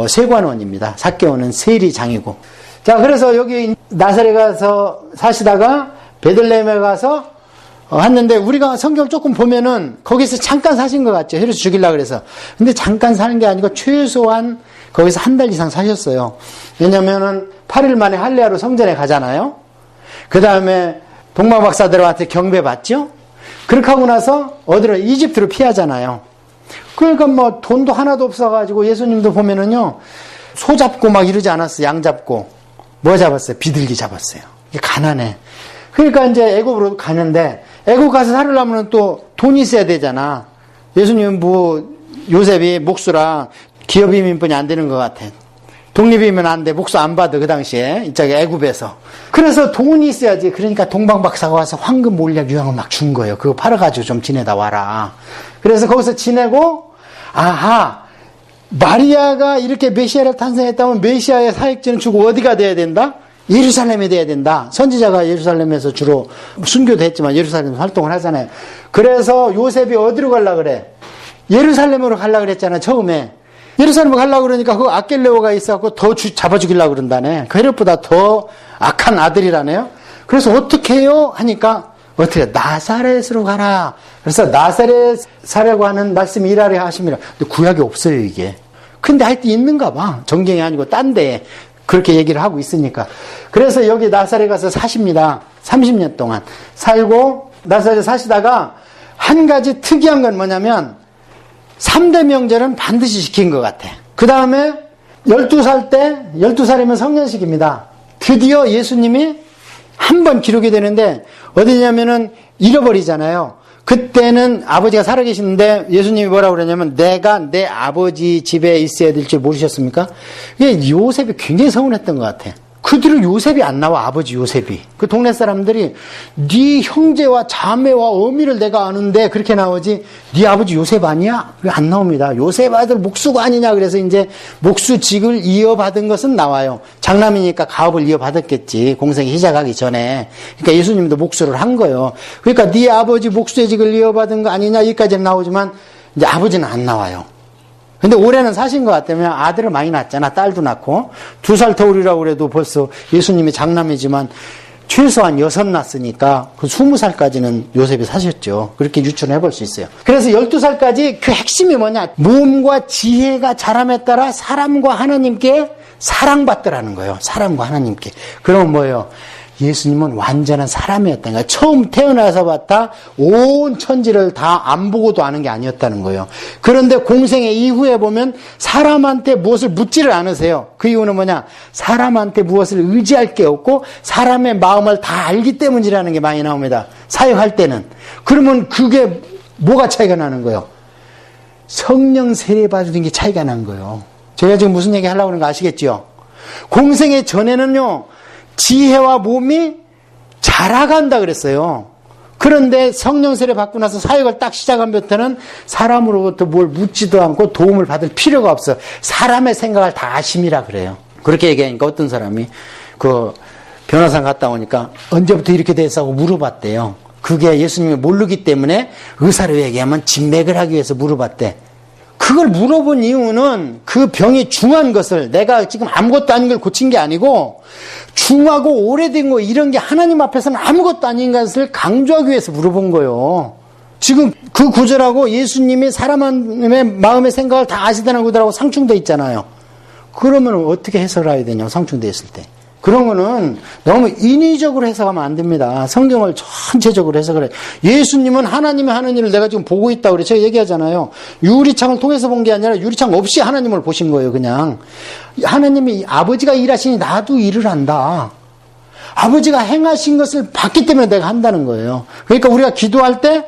세관원입니다. 삭개오는 세리장이고. 자, 그래서 여기 나사렛 가서 사시다가 베들레헴에 가서 했는데 우리가 성경을 조금 보면은 거기서 잠깐 사신 것 같죠. 헤롯이 죽이려고 그래서. 근데 잠깐 사는 게 아니고 최소한 거기서 한 달 이상 사셨어요. 왜냐면은 8일 만에 할례하러 성전에 가잖아요. 그 다음에 동방 박사들한테 경배 받죠. 그렇게 하고 나서 어디로 이집트로 피하잖아요. 그러니까 뭐 돈도 하나도 없어가지고 예수님도 보면은요 소 잡고 막 이러지 않았어요. 양 잡고 뭐 잡았어요? 비둘기 잡았어요. 이게 가난해. 그러니까 이제 애굽으로 가는데 애굽 가서 살으려면 또 돈이 있어야 되잖아. 예수님은 뭐 요셉이 목수라 기업 이민뿐이 안 되는 것 같아. 독립이면 안 돼. 목수 안 받아 그 당시에 이쪽에 애굽에서. 그래서 돈이 있어야지. 그러니까 동방 박사가 와서 황금 몰약 유황을 막 준 거예요. 그거 팔아가지고 좀 지내다 와라. 그래서 거기서 지내고 아하 마리아가 이렇게 메시아를 탄생했다면 메시아의 사역지는 주고 어디가 돼야 된다? 예루살렘에 돼야 된다. 선지자가 예루살렘에서 주로 순교도 했지만 예루살렘에서 활동을 하잖아요. 그래서 요셉이 어디로 가려고 그래? 예루살렘으로 가려고 그랬잖아 처음에. 예루살렘에 가려고 그러니까 그 아켈레오가 있어갖고 더 잡아 죽이려고 그런다네. 그 헤롯보다 더 악한 아들이라네요. 그래서 어떻게 해요? 하니까 어떻게 나사렛으로 가라. 그래서 나사렛 사려고 하는 말씀이 일하려 하심이라. 근데 구약에 없어요 이게. 근데 하여튼 있는가 봐. 정경이 아니고 딴 데에 그렇게 얘기를 하고 있으니까. 그래서 여기 나사렛 가서 사십니다. 30년 동안 살고 나사렛 사시다가 한 가지 특이한 건 뭐냐면 3대 명절은 반드시 지킨 것 같아. 그 다음에 12살 때 12살이면 성년식입니다. 드디어 예수님이 한 번 기록이 되는데 어디냐면은 잃어버리잖아요. 그때는 아버지가 살아계시는데 예수님이 뭐라고 그러냐면 내가 내 아버지 집에 있어야 될 줄 모르셨습니까? 이게 요셉이 굉장히 서운했던 것 같아. 그 뒤로 요셉이 안 나와. 아버지 요셉이. 그 동네 사람들이 네 형제와 자매와 어미를 내가 아는데 그렇게 나오지 네 아버지 요셉 아니야? 왜 안 나옵니다. 요셉 아들 목수가 아니냐. 그래서 이제 목수직을 이어받은 것은 나와요. 장남이니까 가업을 이어받았겠지. 공생이 시작하기 전에. 그러니까 예수님도 목수를 한 거예요. 그러니까 네 아버지 목수의 직을 이어받은 거 아니냐 여기까지는 나오지만 이제 아버지는 안 나와요. 근데 올해는 사신 것 같다면 아들을 많이 낳았잖아. 딸도 낳고. 2살 터울이라고 그래도 벌써 예수님이 장남이지만 최소한 6 낳았으니까 그 20살까지는 요셉이 사셨죠. 그렇게 유추해 볼 수 있어요. 그래서 12살까지 그 핵심이 뭐냐. 몸과 지혜가 자람에 따라 사람과 하나님께 사랑받더라는 거예요. 사람과 하나님께. 그러면 뭐예요? 예수님은 완전한 사람이었다는 거예요. 처음 태어나서부터 온 천지를 다 안 보고도 아는 게 아니었다는 거예요. 그런데 공생의 이후에 보면 사람한테 무엇을 묻지를 않으세요. 그 이유는 뭐냐? 사람한테 무엇을 의지할 게 없고 사람의 마음을 다 알기 때문이라는 게 많이 나옵니다. 사역할 때는. 그러면 그게 뭐가 차이가 나는 거예요? 성령 세례 받는 게 차이가 난 거예요. 제가 지금 무슨 얘기 하려고 하는 거 아시겠죠? 공생의 전에는요, 지혜와 몸이 자라간다 그랬어요. 그런데 성령 세례 받고 나서 사역을 딱 시작한부터는 사람으로부터 뭘 묻지도 않고 도움을 받을 필요가 없어. 사람의 생각을 다 아심이라 그래요. 그렇게 얘기하니까 어떤 사람이 그 변호사 갔다 오니까 언제부터 이렇게 됐어 하고 물어봤대요. 그게 예수님이 모르기 때문에 의사로 얘기하면 진맥을 하기 위해서 물어봤대. 그걸 물어본 이유는 그 병이 중한 것을 내가 지금 아무것도 아닌 걸 고친 게 아니고 중하고 오래된 거 이런 게 하나님 앞에서는 아무것도 아닌 것을 강조하기 위해서 물어본 거예요. 지금 그 구절하고 예수님이 사람의 마음의 생각을 다 아시다는 구절하고 상충돼 있잖아요. 그러면 어떻게 해석을 해야 되냐, 상충돼 있을 때. 그런 거는 너무 인위적으로 해석하면 안 됩니다. 성경을 전체적으로 해석을 해요. 예수님은 하나님의 하는 일을 내가 지금 보고 있다고 그래. 제가 얘기하잖아요. 유리창을 통해서 본 게 아니라 유리창 없이 하나님을 보신 거예요, 그냥. 하나님이 아버지가 일하시니 나도 일을 한다. 아버지가 행하신 것을 봤기 때문에 내가 한다는 거예요. 그러니까 우리가 기도할 때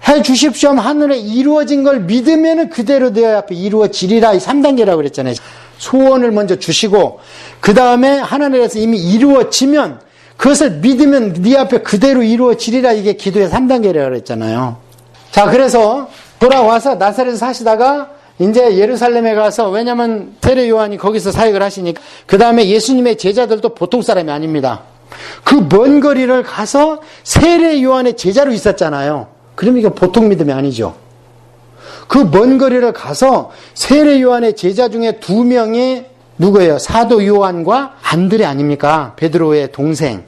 해 주십시오 하면 하늘에 이루어진 걸 믿으면 그대로 내 앞에 이루어지리라. 이 3단계라고 그랬잖아요. 소원을 먼저 주시고 그 다음에 하나님에서 이미 이루어지면 그것을 믿으면 네 앞에 그대로 이루어지리라. 이게 기도의 3단계라고 그랬잖아요. 자, 그래서 돌아와서 나사렛에 사시다가 이제 예루살렘에 가서, 왜냐면 세례 요한이 거기서 사역을 하시니까, 그 다음에 예수님의 제자들도 보통 사람이 아닙니다. 그 먼 거리를 가서 세례 요한의 제자로 있었잖아요. 그럼 이게 보통 믿음이 아니죠. 그 먼 거리를 가서 세례 요한의 제자 중에 2명이 누구예요? 사도 요한과 안드레 아닙니까? 베드로의 동생.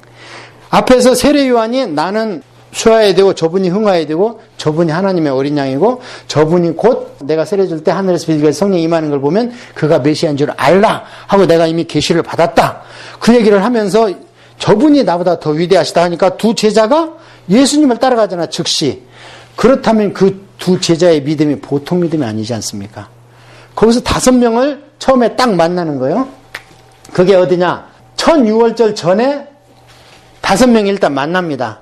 앞에서 세례 요한이 나는 수하야 되고 저분이 흥하야 되고 저분이 하나님의 어린 양이고 저분이 곧 내가 세례 줄 때 하늘에서 비둘기에서 성령이 임하는 걸 보면 그가 메시아인 줄 알라 하고 내가 이미 계시를 받았다. 그 얘기를 하면서 저분이 나보다 더 위대하시다 하니까 두 제자가 예수님을 따라가잖아, 즉시. 그렇다면 그 두 제자의 믿음이 보통 믿음이 아니지 않습니까? 거기서 5명을 처음에 딱 만나는 거예요. 그게 어디냐? 첫 유월절 전에 5명이 일단 만납니다.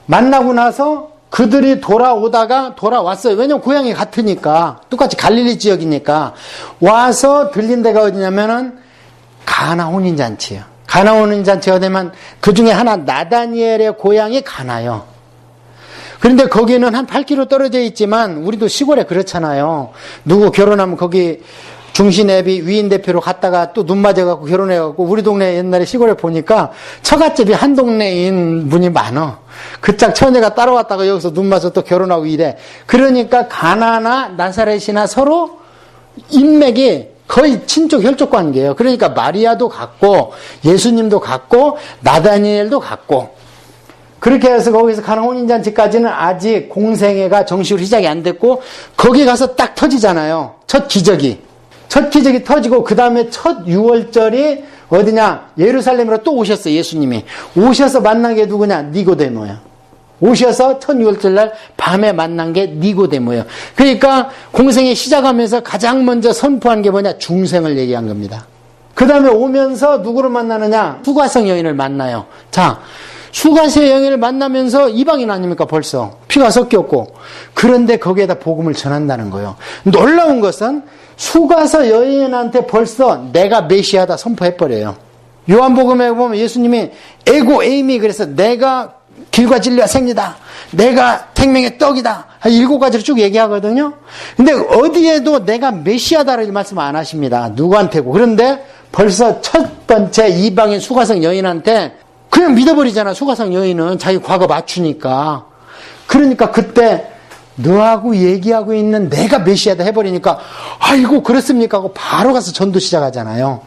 만나고 나서 그들이 돌아왔어요. 왜냐면 고향이 같으니까. 똑같이 갈릴리 지역이니까. 와서 들린 데가 어디냐면은 가나 혼인잔치예요. 가나 혼인잔치가 되면 그 중에 하나 나다니엘의 고향이 가나요. 그런데 거기는 한 8km 떨어져 있지만 우리도 시골에 그렇잖아요. 누구 결혼하면 거기 중신애비 위인 대표로 갔다가 또 눈 맞아갖고 결혼해갖고 우리 동네 옛날에 시골에 보니까 처갓집이 한 동네인 분이 많아. 그 짝 처녀가 따라왔다가 여기서 눈 맞아 또 결혼하고 이래. 그러니까 가나나 나사렛이나 서로 인맥이 거의 친족 혈족 관계예요. 그러니까 마리아도 같고 예수님도 같고 나다니엘도 같고. 그렇게 해서 거기서 가나 혼인잔치까지는 아직 공생애가 정식으로 시작이 안 됐고 거기 가서 딱 터지잖아요. 첫 기적이 터지고 그 다음에 첫 유월절이 어디냐? 예루살렘으로 또 오셨어요. 예수님이 오셔서 만난 게 누구냐? 니고데모예요. 오셔서 첫 유월절날 밤에 만난 게 니고데모예요. 그러니까 공생애 시작하면서 가장 먼저 선포한 게 뭐냐? 중생을 얘기한 겁니다. 그 다음에 오면서 누구를 만나느냐? 수가성 여인을 만나요. 자, 수가성 여인을 만나면서 이방인 아닙니까? 벌써 피가 섞였고. 그런데 거기에다 복음을 전한다는 거예요. 놀라운 것은 수가성 여인한테 벌써 내가 메시아다 선포해버려요. 요한복음에 보면 예수님이 에고 에이미, 그래서 내가 길과 진리와 생리다, 내가 생명의 떡이다, 7가지를 쭉 얘기하거든요. 근데 어디에도 내가 메시아다라는 말씀 안 하십니다. 누구한테고. 그런데 벌써 첫 번째 이방인 수가성 여인한테 그냥 믿어버리잖아. 수가성 여인은 자기 과거 맞추니까. 그러니까 그때 너하고 얘기하고 있는 내가 메시아다 해버리니까 아이고 그렇습니까 하고 바로 가서 전도 시작하잖아요.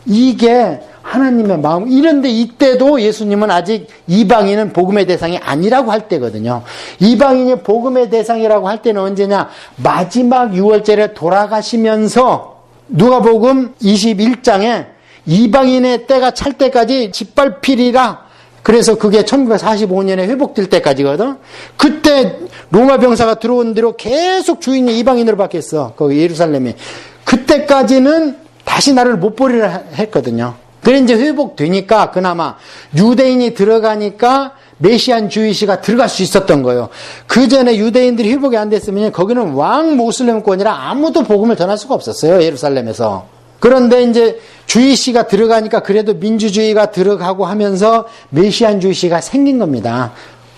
이게 하나님의 마음. 이런데 이때도 예수님은 아직 이방인은 복음의 대상이 아니라고 할 때거든요. 이방인이 복음의 대상이라고 할 때는 언제냐? 마지막 유월절에 돌아가시면서 누가복음 21장에 이방인의 때가 찰 때까지 짓밟히리라. 그래서 그게 1945년에 회복될 때까지거든. 그때 로마 병사가 들어온 대로 계속 주인이 이방인으로 바뀌었어. 거기 예루살렘에. 그때까지는 다시 나를 못 버리라 했거든요. 그래 이제 회복되니까 그나마 유대인이 들어가니까 메시안주의시가 들어갈 수 있었던 거예요. 그 전에 유대인들이 회복이 안 됐으면 거기는 왕 모슬렘권이라 아무도 복음을 전할 수가 없었어요. 예루살렘에서. 그런데 이제 주의시가 들어가니까 그래도 민주주의가 들어가고 하면서 메시안주의시가 생긴 겁니다.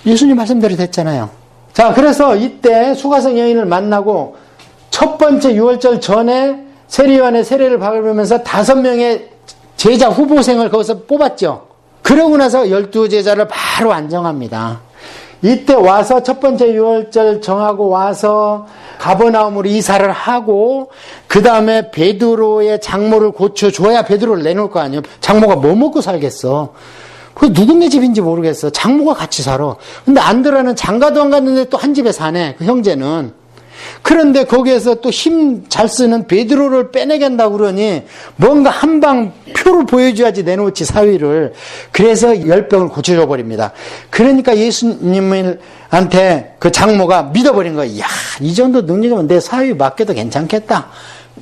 예수님 말씀대로 됐잖아요. 자, 그래서 이때 수가성 여인을 만나고 첫 번째 유월절 전에 세례요한의 세례를 받으면서 5명의 제자 후보생을 거기서 뽑았죠. 그러고 나서 12제자를 바로 안정합니다. 이때 와서 첫 번째 유월절 정하고 와서 가버나움으로 이사를 하고 그 다음에 베드로의 장모를 고쳐줘야 베드로를 내놓을 거 아니에요. 장모가 뭐 먹고 살겠어. 그 누군네 집인지 모르겠어. 장모가 같이 살아. 근데 안드라는 장가도 안 갔는데 또 한 집에 사네. 그 형제는. 그런데 거기에서 또 힘 잘 쓰는 베드로를 빼내간다고 그러니 뭔가 한방 표를 보여줘야지 내놓지 사위를. 그래서 10병을 고쳐줘 버립니다. 그러니까 예수님한테 그 장모가 믿어버린 거예요. 이야, 이 정도 능력이면 내 사위 맡겨도 괜찮겠다.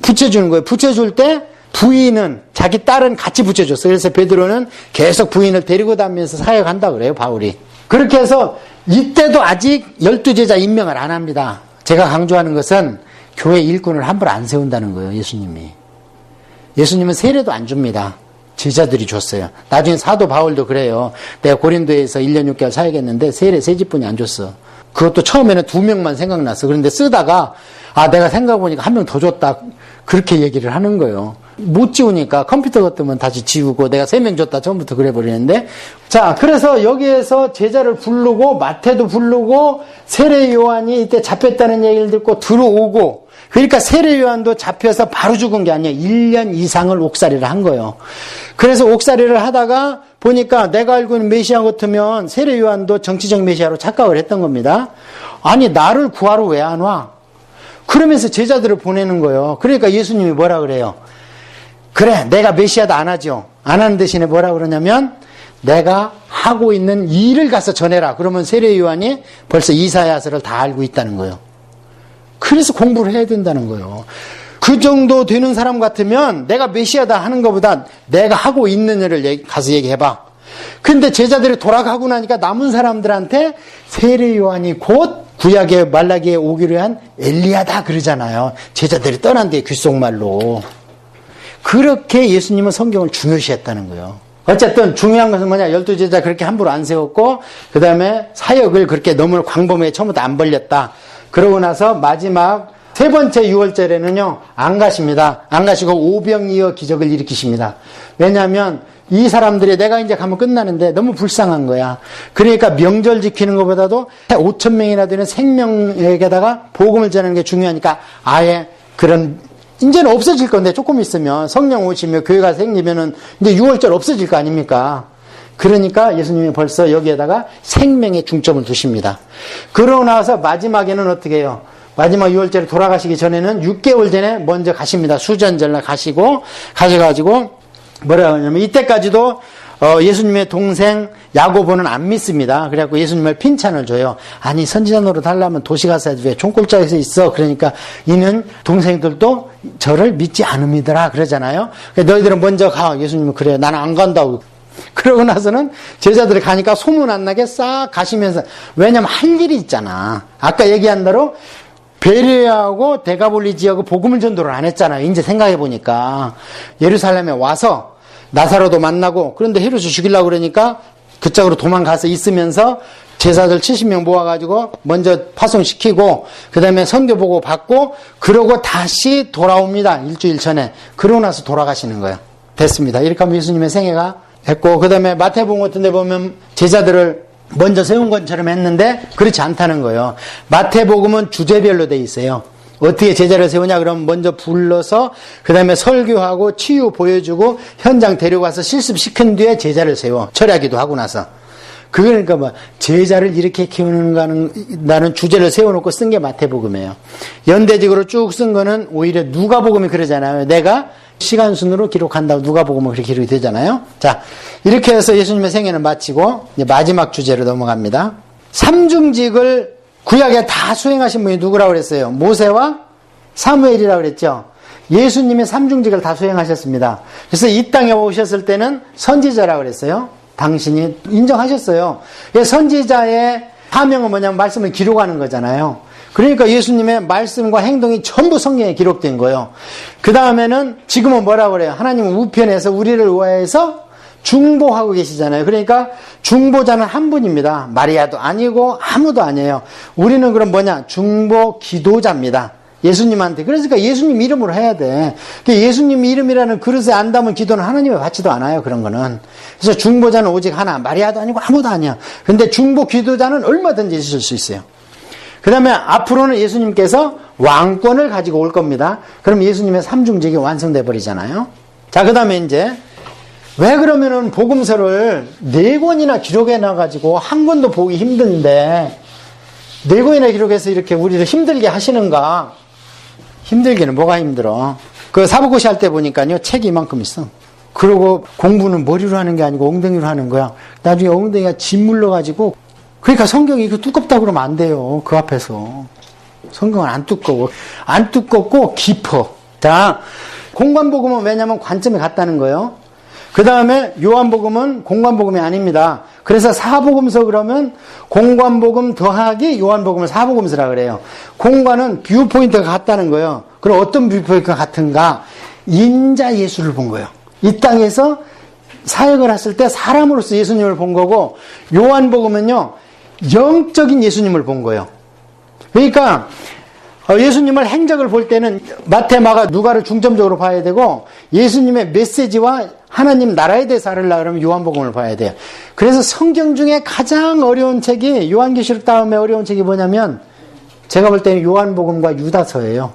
붙여주는 거예요. 붙여줄 때 부인은 자기 딸은 같이 붙여줬어요. 그래서 베드로는 계속 부인을 데리고 다니면서 사역한다 그래요, 바울이. 그렇게 해서 이때도 아직 12제자 임명을 안 합니다. 제가 강조하는 것은 교회 일꾼을 함부로 안 세운다는 거예요. 예수님이. 예수님은 세례도 안 줍니다. 제자들이 줬어요. 나중에 사도 바울도 그래요. 내가 고린도에서 1년 6개월 사역했는데 세례 3집뿐이 안 줬어. 그것도 처음에는 2명만 생각났어. 그런데 쓰다가 내가 생각해보니까 1명 더 줬다. 그렇게 얘기를 하는 거예요. 못 지우니까 컴퓨터 같으면 다시 지우고 내가 3명 줬다 처음부터 그래 버리는데. 자, 그래서 여기에서 제자를 부르고 마태도 부르고 세례 요한이 이때 잡혔다는 얘기를 듣고 들어오고, 그러니까 세례 요한도 잡혀서 바로 죽은 게 아니에요. 1년 이상을 옥살이를 한 거예요. 그래서 옥살이를 하다가 보니까 내가 알고 있는 메시아 같으면 세례 요한도 정치적 메시아로 착각을 했던 겁니다. 아니, 나를 구하러 왜 안 와? 그러면서 제자들을 보내는 거예요. 그러니까 예수님이 뭐라 그래요? 그래, 내가 메시아도 안 하죠. 안 하는 대신에 뭐라 그러냐면 내가 하고 있는 일을 가서 전해라. 그러면 세례 요한이 벌써 이사야서를 다 알고 있다는 거예요. 그래서 공부를 해야 된다는 거예요. 그 정도 되는 사람 같으면 내가 메시아다 하는 것보다 내가 하고 있는 일을 가서 얘기해봐. 근데 제자들이 돌아가고 나니까 남은 사람들한테 세례 요한이 곧 구약의 말라기에 오기로 한 엘리야다 그러잖아요. 제자들이 떠난 뒤에 귓속말로. 그렇게 예수님은 성경을 중요시했다는 거예요. 어쨌든 중요한 것은 뭐냐, 12제자 그렇게 함부로 안 세웠고, 그 다음에 사역을 그렇게 너무 광범위하게 처음부터 안 벌렸다. 그러고 나서 마지막 3번째 6월절에는요 안 가십니다. 안 가시고 오병이어 기적을 일으키십니다. 왜냐하면 이 사람들이 내가 이제 가면 끝나는데 너무 불쌍한 거야. 그러니까 명절 지키는 것보다도 5,000명이나 되는 생명에게다가 복음을 전하는 게 중요하니까 아예 그런, 이제는 없어질 건데 조금 있으면 성령 오시며 교회가 생기면은 이제 6월절 없어질 거 아닙니까? 그러니까 예수님이 벌써 여기에다가 생명에 중점을 두십니다. 그러고 나서 마지막에는 어떻게 해요? 마지막 6월절에 돌아가시기 전에는 6개월 전에 먼저 가십니다. 수전절날 가시고, 가셔가지고 뭐라고 하냐면 이때까지도 예수님의 동생 야고보는 안 믿습니다. 그래갖고 예수님을 핀찬을 줘요. 아니, 선지자 노릇 하려면 도시 가서 왜 총골짜기에서 있어? 그러니까 이는 동생들도 저를 믿지 않음이더라 그러잖아요. 너희들은 먼저 가. 예수님은 그래요. 나는 안 간다고. 그러고 나서는 제자들이 가니까 소문 안 나게 싹 가시면서, 왜냐면 할 일이 있잖아. 아까 얘기한 대로 베레아하고 데가볼리 지역을 복음을 전도를 안 했잖아요. 이제 생각해보니까. 예루살렘에 와서 나사로도 만나고, 그런데 헤롯이 죽이려고 그러니까 그쪽으로 도망가서 있으면서 제사들 70명 모아가지고 먼저 파송시키고, 그 다음에 선교보고 받고, 그러고 다시 돌아옵니다. 일주일 전에. 그러고 나서 돌아가시는 거예요. 됐습니다. 이렇게 하면 예수님의 생애가 했고, 그 다음에 마태복음 같은 데 보면 제자들을 먼저 세운 것처럼 했는데 그렇지 않다는 거예요. 마태복음은 주제별로 돼 있어요. 어떻게 제자를 세우냐 그러면 먼저 불러서 그 다음에 설교하고 치유 보여주고 현장 데려가서 실습시킨 뒤에 제자를 세워. 철야기도 하고 나서. 그러니까 뭐 제자를 이렇게 키우는가는 주제를 세워놓고 쓴 게 마태복음이에요. 연대직으로 쭉 쓴 거는 오히려 누가복음이 그러잖아요. 내가 시간 순으로 기록한다고 누가복음은 그렇게 기록이 되잖아요. 자, 이렇게 해서 예수님의 생애는 마치고 이제 마지막 주제로 넘어갑니다. 삼중직을 구약에 다 수행하신 분이 누구라고 그랬어요? 모세와 사무엘이라고 그랬죠. 예수님의 삼중직을 다 수행하셨습니다. 그래서 이 땅에 오셨을 때는 선지자라고 그랬어요. 당신이 인정하셨어요. 선지자의 사명은 뭐냐면 말씀을 기록하는 거잖아요. 그러니까 예수님의 말씀과 행동이 전부 성경에 기록된 거예요. 그 다음에는 지금은 뭐라고 그래요? 하나님은 우편에서 우리를 위하여서 중보하고 계시잖아요. 그러니까 중보자는 한 분입니다. 마리아도 아니고 아무도 아니에요. 우리는 그럼 뭐냐? 중보 기도자입니다. 예수님한테. 그러니까 예수님 이름으로 해야 돼. 예수님 이름이라는 그릇에 안 담은 기도는 하나님에 받지도 않아요. 그런 거는. 그래서 중보자는 오직 하나. 마리아도 아니고 아무도 아니야. 그런데 중보 기도자는 얼마든지 있을 수 있어요. 그 다음에 앞으로는 예수님께서 왕권을 가지고 올 겁니다. 그럼 예수님의 삼중직이 완성돼 버리잖아요. 자, 그 다음에 이제 왜 그러면은 복음서를 4권이나 기록해 놔가지고 한 권도 보기 힘든데 4권이나 기록해서 이렇게 우리를 힘들게 하시는가? 힘들기는 뭐가 힘들어? 그 사부고시 할 때 보니까요, 책이 이만큼 있어. 그리고 공부는 머리로 하는 게 아니고 엉덩이로 하는 거야. 나중에 엉덩이가 짓물러가지고, 그러니까 성경이 이거 두껍다고 그러면 안 돼요. 그 앞에서. 성경은 안 두꺼워. 안 두껍고 깊어. 자, 공관복음은 왜냐면 관점이 같다는 거예요. 그 다음에 요한복음은 공관복음이 아닙니다. 그래서 사복음서 그러면 공관복음 더하기 요한복음을 사복음서라 그래요. 공관은 뷰포인트가 같다는 거예요. 그럼 어떤 뷰포인트가 같은가? 인자 예수를 본 거예요. 이 땅에서 사역을 했을 때 사람으로서 예수님을 본 거고, 요한복음은요 영적인 예수님을 본 거예요. 그러니까 예수님을 행적을 볼 때는 마태, 마가, 누가를 중점적으로 봐야 되고, 예수님의 메시지와 하나님 나라에 대해서 알으려고 그러면 요한복음을 봐야 돼요. 그래서 성경 중에 가장 어려운 책이, 요한계시록 다음에 어려운 책이 뭐냐면, 제가 볼 때는 요한복음과 유다서예요.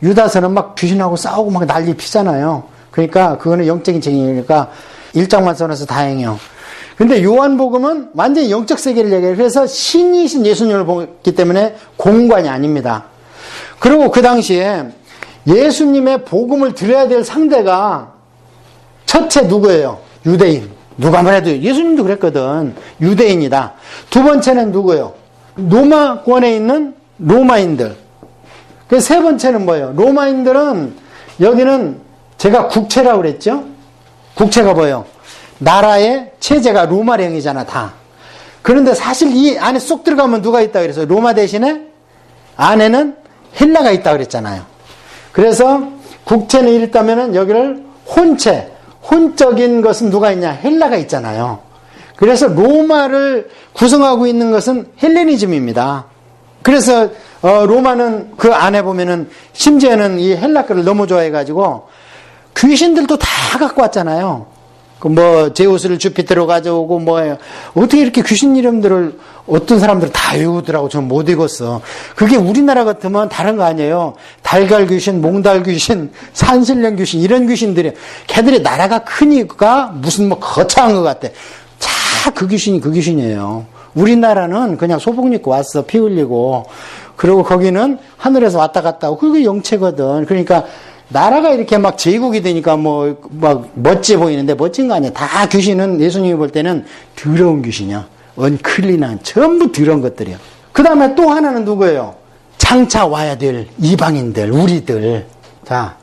유다서는 막 귀신하고 싸우고 막 난리 피잖아요. 그러니까 그거는 영적인 책이니까 1장만 써놔서 다행이에요. 근데 요한복음은 완전히 영적 세계를 얘기해요. 그래서 신이신 예수님을 보기 때문에 공관이 아닙니다. 그리고 그 당시에 예수님의 복음을 들어야 될 상대가 첫째 누구예요? 유대인. 누가 말해도 예수님도 그랬거든. 유대인이다. 두 번째는 누구예요? 로마권에 있는 로마인들. 그 세 번째는 뭐예요? 로마인들은 여기는 제가 국채라고 그랬죠? 국채가 뭐예요? 나라의 체제가 로마령이잖아, 다. 그런데 사실 이 안에 쏙 들어가면 누가 있다 그래서 로마 대신에 안에는 헬라가 있다 그랬잖아요. 그래서 국채는 이랬다면은 여기를 혼채, 혼적인 것은 누가 있냐? 헬라가 있잖아요. 그래서 로마를 구성하고 있는 것은 헬레니즘입니다. 그래서 로마는 그 안에 보면은 심지어는 이 헬라 거를 너무 좋아해가지고 귀신들도 다 갖고 왔잖아요. 그 뭐 제우스를 주피터로 가져오고 뭐예요. 어떻게 이렇게 귀신 이름들을 어떤 사람들은 다 외우더라고. 저는 못 읽었어. 그게 우리나라 같으면 다른 거 아니에요. 달걀 귀신, 몽달 귀신, 산신령 귀신 이런 귀신들이 걔들이 나라가 크니까 무슨 뭐 거창한 것 같아. 다 그 귀신이 그 귀신이에요. 우리나라는 그냥 소복 입고 왔어. 피 흘리고. 그리고 거기는 하늘에서 왔다 갔다 하고 그게 영체거든. 그러니까 나라가 이렇게 막 제국이 되니까 뭐 막 멋져 보이는데 멋진 거 아니야. 다 귀신은 예수님이 볼 때는 더러운 귀신이야. 언클린한 전부 더러운 것들이야. 그 다음에 또 하나는 누구예요? 장차 와야 될 이방인들, 우리들. 자,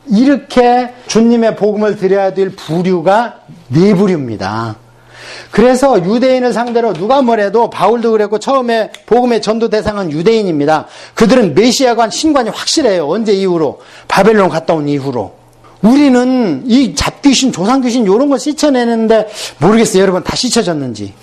이렇게 주님의 복음을 드려야 될 부류가 네 부류입니다. 그래서 유대인을 상대로 누가 뭐래도 바울도 그랬고 처음에 복음의 전도 대상은 유대인입니다. 그들은 메시아관, 신관이 확실해요. 언제 이후로? 바벨론 갔다 온 이후로. 우리는 이 잡귀신, 조상귀신 이런 거 씻어내는데 모르겠어요. 여러분 다 씻어졌는지.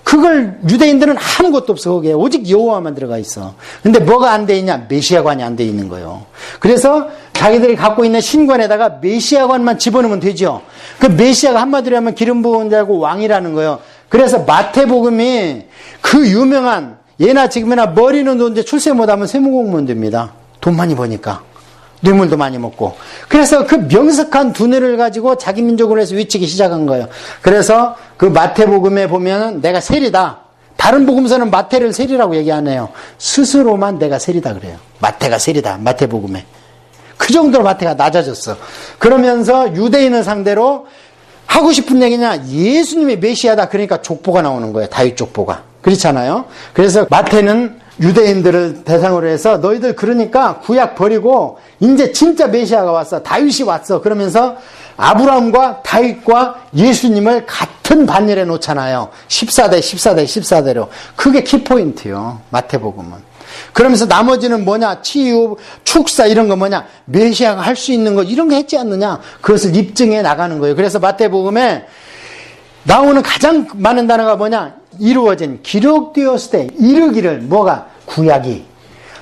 그걸 유대인들은 아무것도 없어. 거기에 오직 여호와만 들어가 있어. 근데 뭐가 안 돼 있냐? 메시아관이 안 돼 있는 거예요. 그래서 자기들이 갖고 있는 신관에다가 메시아관만 집어넣으면 되죠. 그 메시아가 한마디로 하면 기름 부은 자고 왕이라는 거예요. 그래서 마태복음이 그 유명한 예나 지금이나 머리는 좋은데 출세 못하면 세무공무원 됩니다. 돈 많이 버니까. 뇌물도 많이 먹고. 그래서 그 명석한 두뇌를 가지고 자기 민족으로 해서 위치기 시작한 거예요. 그래서 그 마태복음에 보면은 내가 세리다. 다른 복음서는 마태를 세리라고 얘기 안 해요. 스스로만 내가 세리다 그래요. 마태가 세리다. 마태복음에. 그 정도로 마태가 낮아졌어. 그러면서 유대인을 상대로 하고 싶은 얘기냐? 예수님이 메시아다. 그러니까 족보가 나오는 거예요. 다윗 족보가. 그렇잖아요. 그래서 마태는 유대인들을 대상으로 해서 너희들 그러니까 구약 버리고 이제 진짜 메시아가 왔어. 다윗이 왔어. 그러면서 아브라함과 다윗과 예수님을 같은 반열에 놓잖아요. 14대 14대 14대로. 그게 키포인트요. 마태복음은. 그러면서 나머지는 뭐냐? 치유, 축사 이런 거 뭐냐? 메시아가 할 수 있는 거 이런 거 했지 않느냐? 그것을 입증해 나가는 거예요. 그래서 마태복음에 나오는 가장 많은 단어가 뭐냐? 이루어진, 기록되었을 때 이르기를 뭐가? 구약이.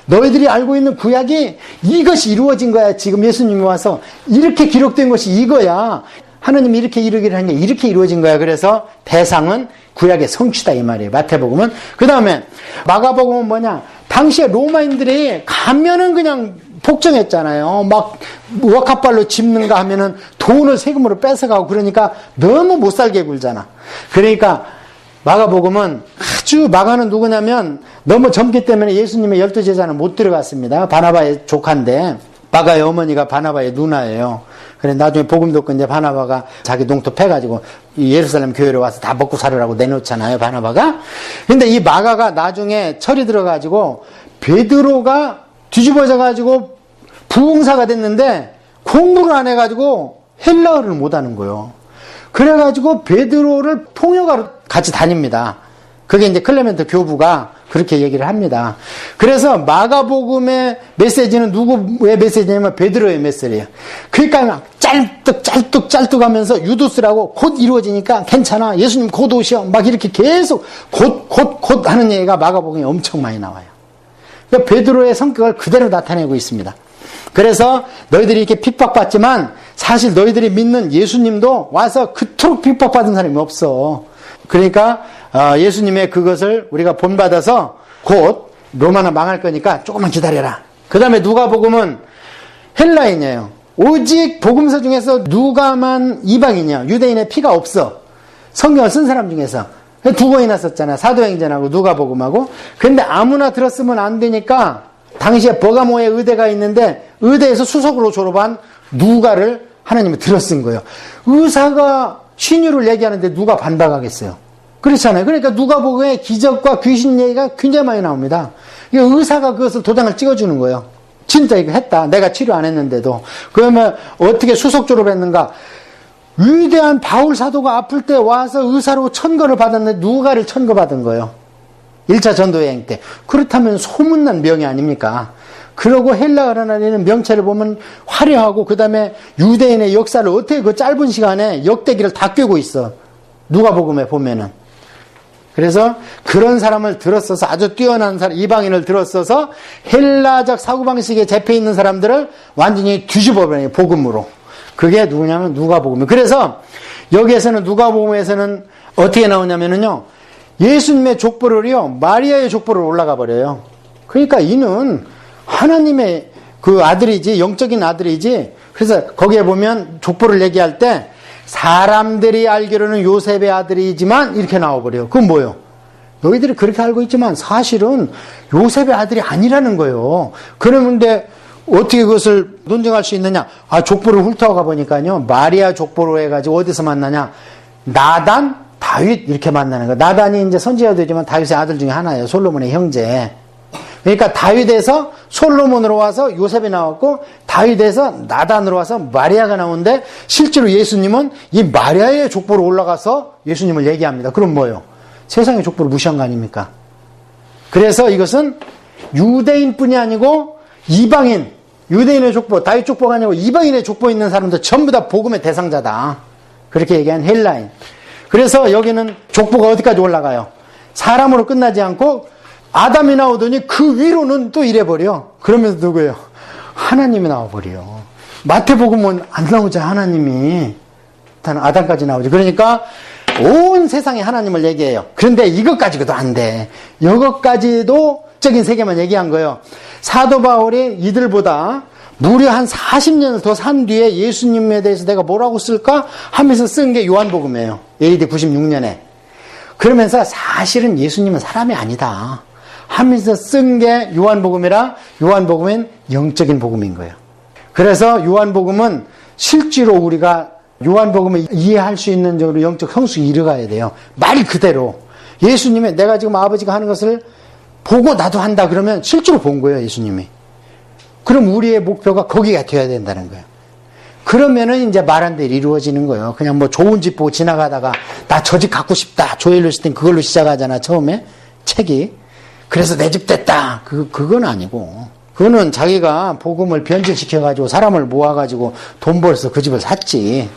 너희들이 알고 있는 구약이 이것이 이루어진 거야. 지금 예수님이 와서 이렇게 기록된 것이 이거야. 하느님이 이렇게 이루기를 한 게 이렇게 이루어진 거야. 그래서 대상은 구약의 성취다 이 말이에요. 마태복음은. 그 다음에 마가복음은 뭐냐? 당시에 로마인들이 가면은 그냥 폭정했잖아요. 막 워카발로 짚는가 하면은 돈을 세금으로 뺏어가고 그러니까 너무 못 살게 굴잖아. 그러니까 마가복음은 아주 마가는 누구냐면 너무 젊기 때문에 예수님의 12제자는 못 들어갔습니다. 바나바의 조카인데 마가의 어머니가 바나바의 누나예요. 그래 나중에 복음 듣고 이제 바나바가 자기 농토 패가지고 예루살렘 교회로 와서 다 먹고 살으라고 내놓잖아요. 바나바가. 근데 이 마가가 나중에 철이 들어가지고 베드로가 뒤집어져가지고 부흥사가 됐는데 공부를 안 해가지고 헬라어를 못하는 거예요. 그래가지고 베드로를 통역하러 같이 다닙니다. 그게 이제 클레멘트 교부가 그렇게 얘기를 합니다. 그래서 마가복음의 메시지는 누구의 메시지냐면 베드로의 메시지예요. 그러니까 짤뚝 하면서 유도스라고 곧 이루어지니까 괜찮아. 예수님 곧 오셔. 막 이렇게 계속 곧 하는 얘기가 마가복음에 엄청 많이 나와요. 그러니까 베드로의 성격을 그대로 나타내고 있습니다. 그래서 너희들이 이렇게 핍박받지만 사실 너희들이 믿는 예수님도 와서 그토록 핍박받은 사람이 없어. 그러니까 예수님의 그것을 우리가 본받아서 곧 로마는 망할 거니까 조금만 기다려라. 그 다음에 누가복음은 헬라인이에요. 오직 복음서 중에서 누가만 이방인이야. 유대인의 피가 없어. 성경을 쓴 사람 중에서. 두 권이나 썼잖아. 사도행전하고 누가복음하고. 근데 아무나 들었으면 안 되니까 당시에 버가모에 의대가 있는데 의대에서 수석으로 졸업한 누가를 하나님이 들었은 거예요. 의사가 신유를 얘기하는데 누가 반박하겠어요? 그렇잖아요. 그러니까 누가복음에 기적과 귀신 얘기가 굉장히 많이 나옵니다. 의사가 그것을 도장을 찍어주는 거예요. 진짜 이거 했다. 내가 치료 안 했는데도. 그러면 어떻게 수석 졸업했는가? 위대한 바울 사도가 아플 때 와서 의사로 천거를 받았는데 누가를 천거받은 거예요. 1차 전도여행 때. 그렇다면 소문난 명예 아닙니까? 그러고 헬라어라는 명체를 보면 화려하고 그 다음에 유대인의 역사를 어떻게 그 짧은 시간에 역대기를 다 꿰고 있어. 누가복음에 보면은. 그래서 그런 사람을 들었어서 아주 뛰어난 사람, 이방인을 들었어서 헬라적 사고방식에 잡혀 있는 사람들을 완전히 뒤집어버려요. 복음으로. 그게 누구냐면 누가복음이에요. 그래서 여기에서는 누가복음에서는 어떻게 나오냐면요. 예수님의 족보를요. 마리아의 족보를 올라가 버려요. 그러니까 이는 하나님의 그 아들이지, 영적인 아들이지. 그래서 거기에 보면 족보를 얘기할 때 사람들이 알기로는 요셉의 아들이지만 이렇게 나와버려요. 그건 뭐예요? 너희들이 그렇게 알고 있지만 사실은 요셉의 아들이 아니라는 거예요. 그러는데 어떻게 그것을 논증할 수 있느냐? 족보를 훑어가 보니까요. 마리아 족보로 해가지고 어디서 만나냐? 나단, 다윗 이렇게 만나는 거예요. 나단이 이제 선지자도 되지만 다윗의 아들 중에 하나예요. 솔로몬의 형제. 그러니까 다윗에서 솔로몬으로 와서 요셉이 나왔고 다윗에서 나단으로 와서 마리아가 나오는데 실제로 예수님은 이 마리아의 족보로 올라가서 예수님을 얘기합니다. 그럼 뭐예요? 세상의 족보를 무시한 거 아닙니까? 그래서 이것은 유대인뿐이 아니고 이방인, 유대인의 족보, 다윗 족보가 아니고 이방인의 족보 있는 사람들 전부 다 복음의 대상자다. 그렇게 얘기한 헬라인. 그래서 여기는 족보가 어디까지 올라가요? 사람으로 끝나지 않고 아담이 나오더니 그 위로는 또 이래버려. 그러면서 누구예요? 하나님이 나와버려. 마태복음은 안 나오죠. 하나님이. 아담까지 나오죠. 그러니까 온 세상에 하나님을 얘기해요. 그런데 이것까지도 안 돼. 이것까지도 적인 세계만 얘기한 거예요. 사도 바울이 이들보다 무려 한 40년을 더 산 뒤에 예수님에 대해서 내가 뭐라고 쓸까 하면서 쓴 게 요한복음이에요. AD 96년에. 그러면서 사실은 예수님은 사람이 아니다 하면서 쓴 게 요한복음이라 요한복음은 영적인 복음인 거예요. 그래서 요한복음은 실제로 우리가 요한복음을 이해할 수 있는 정도로 영적 성숙이 이르가야 돼요. 말 그대로. 예수님의 내가 지금 아버지가 하는 것을 보고 나도 한다 그러면 실제로 본 거예요, 예수님이. 그럼 우리의 목표가 거기가 되어야 된다는 거예요. 그러면은 이제 말한 대로 이루어지는 거예요. 그냥 뭐 좋은 집 보고 지나가다가 나 저 집 갖고 싶다. 조엘 오스틴 그걸로 시작하잖아, 처음에. 책이. 그래서 내 집 됐다. 그건 아니고. 그거는 자기가 복음을 변질시켜가지고 사람을 모아가지고 돈 벌어서 그 집을 샀지.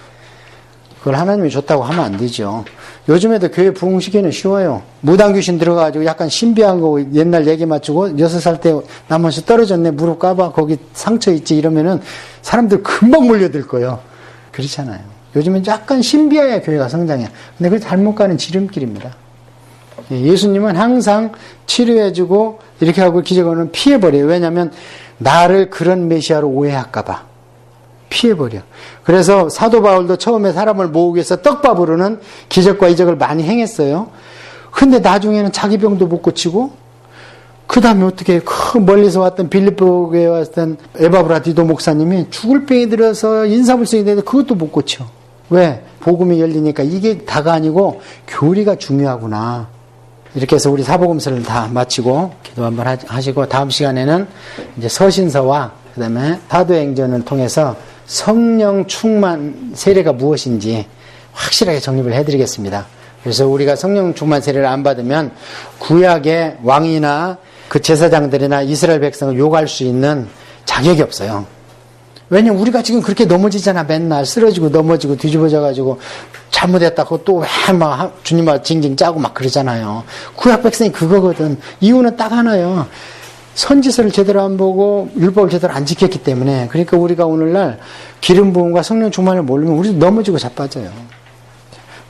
그걸 하나님이 줬다고 하면 안 되죠. 요즘에도 교회 부흥시키는 쉬워요. 무당귀신 들어가가지고 약간 신비한 거 옛날 얘기 맞추고 6살 때 나머지 떨어졌네 무릎 까봐 거기 상처 있지 이러면은 사람들 금방 몰려들 거예요. 그렇잖아요. 요즘엔 약간 신비해야 교회가 성장해. 근데 그게 잘못 가는 지름길입니다. 예수님은 항상 치료해주고 이렇게 하고 기적은 피해버려요. 왜냐하면 나를 그런 메시아로 오해할까봐. 피해버려. 그래서 사도 바울도 처음에 사람을 모으기 위해서 떡밥으로는 기적과 이적을 많이 행했어요. 근데 나중에는 자기 병도 못 고치고 그 다음에 어떻게 멀리서 왔던 빌립보에 왔던 에바브라디도 목사님이 죽을 병이 들어서 인사불성이 되는데 그것도 못 고쳐. 왜? 복음이 열리니까 이게 다가 아니고 교리가 중요하구나. 이렇게 해서 우리 사복음서를 다 마치고 기도 한번 하시고 다음 시간에는 이제 서신서와 그 다음에 사도행전을 통해서 성령 충만 세례가 무엇인지 확실하게 정립을 해드리겠습니다. 그래서 우리가 성령 충만 세례를 안 받으면 구약의 왕이나 그 제사장들이나 이스라엘 백성을 욕할 수 있는 자격이 없어요. 왜냐면 우리가 지금 그렇게 넘어지잖아. 맨날 쓰러지고 넘어지고 뒤집어져가지고 잘못했다고 또 왜 막 주님을 징징 짜고 막 그러잖아요. 구약 백성이 그거거든. 이유는 딱 하나요. 선지서를 제대로 안 보고 율법을 제대로 안 지켰기 때문에. 그러니까 우리가 오늘날 기름 부음과 성령 충만을 모르면 우리도 넘어지고 자빠져요.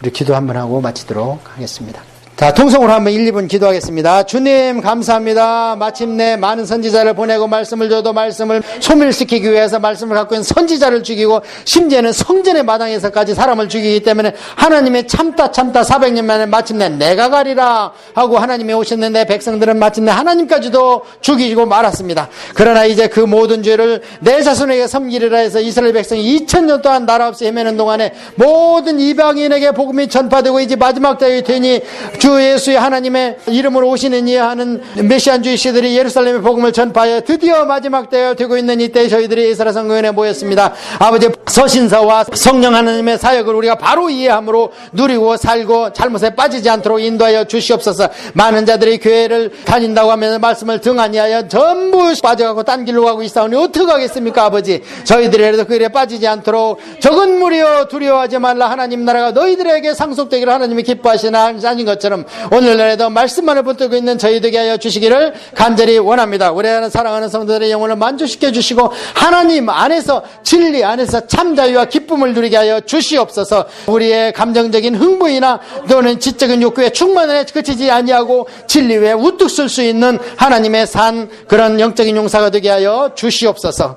우리 기도 한번 하고 마치도록 하겠습니다. 자, 통성으로 한번 1, 2분 기도하겠습니다. 주님 감사합니다. 마침내 많은 선지자를 보내고 말씀을 줘도 말씀을 소멸시키기 위해서 말씀을 갖고 있는 선지자를 죽이고 심지어는 성전의 마당에서까지 사람을 죽이기 때문에 하나님의 참다 400년 만에 마침내 내가 가리라 하고 하나님이 오셨는데 백성들은 마침내 하나님까지도 죽이고 말았습니다. 그러나 이제 그 모든 죄를 내 자손에게 섬기리라 해서 이스라엘 백성이 2000년 동안 나라 없이 헤매는 동안에 모든 이방인에게 복음이 전파되고 이제 마지막 때에 되니 주 예수의 하나님의 이름으로 오시는 이에 하는 메시안주의 시들이 예루살렘의 복음을 전파하여 드디어 마지막 때가 되고 있는 이때 저희들이 에스라 성경에 모였습니다. 아버지 서신서와 성령 하나님의 사역을 우리가 바로 이해함으로 누리고 살고 잘못에 빠지지 않도록 인도하여 주시옵소서. 많은 자들이 교회를 다닌다고 하면 말씀을 등한히하여 전부 빠져가고 딴 길로 가고 있사오니 어떻게 하겠습니까 아버지. 저희들이라도 그 일에 빠지지 않도록 적은 무리여 두려워하지 말라. 하나님 나라가 너희들에게 상속되기를 하나님이 기뻐하시는 아닌 것처럼 오늘날에도 말씀만을 붙들고 있는 저희 되게 하여 주시기를 간절히 원합니다. 우리 하는 사랑하는 성도들의 영혼을 만족시켜 주시고 하나님 안에서 진리 안에서 참 자유와 기쁨을 누리게 하여 주시옵소서. 우리의 감정적인 흥부이나 또는 지적인 욕구에 충만에 그치지 아니하고 진리 외에 우뚝 설 수 있는 하나님의 산 그런 영적인 용사가 되게 하여 주시옵소서.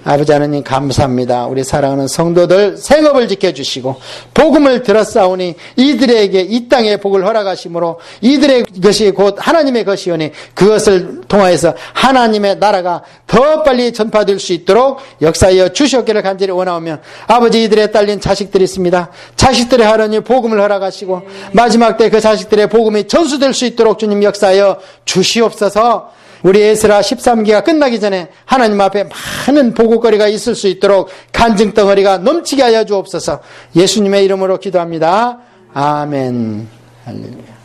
아버지 하나님 감사합니다. 우리 사랑하는 성도들 생업을 지켜주시고 복음을 들었사오니 이들에게 이 땅의 복을 허락하심으로 이들의 것이 곧 하나님의 것이오니 그것을 통하여서 하나님의 나라가 더 빨리 전파될 수 있도록 역사하여 주시옵기를 간절히 원하오며 아버지 이들의 딸린 자식들이 있습니다. 자식들의 하나님 복음을 허락하시고 마지막 때 그 자식들의 복음이 전수될 수 있도록 주님 역사하여 주시옵소서. 우리 에스라 13기가 끝나기 전에 하나님 앞에 많은 보고거리가 있을 수 있도록 간증덩어리가 넘치게 하여 주옵소서. 예수님의 이름으로 기도합니다. 아멘. 할렐루야.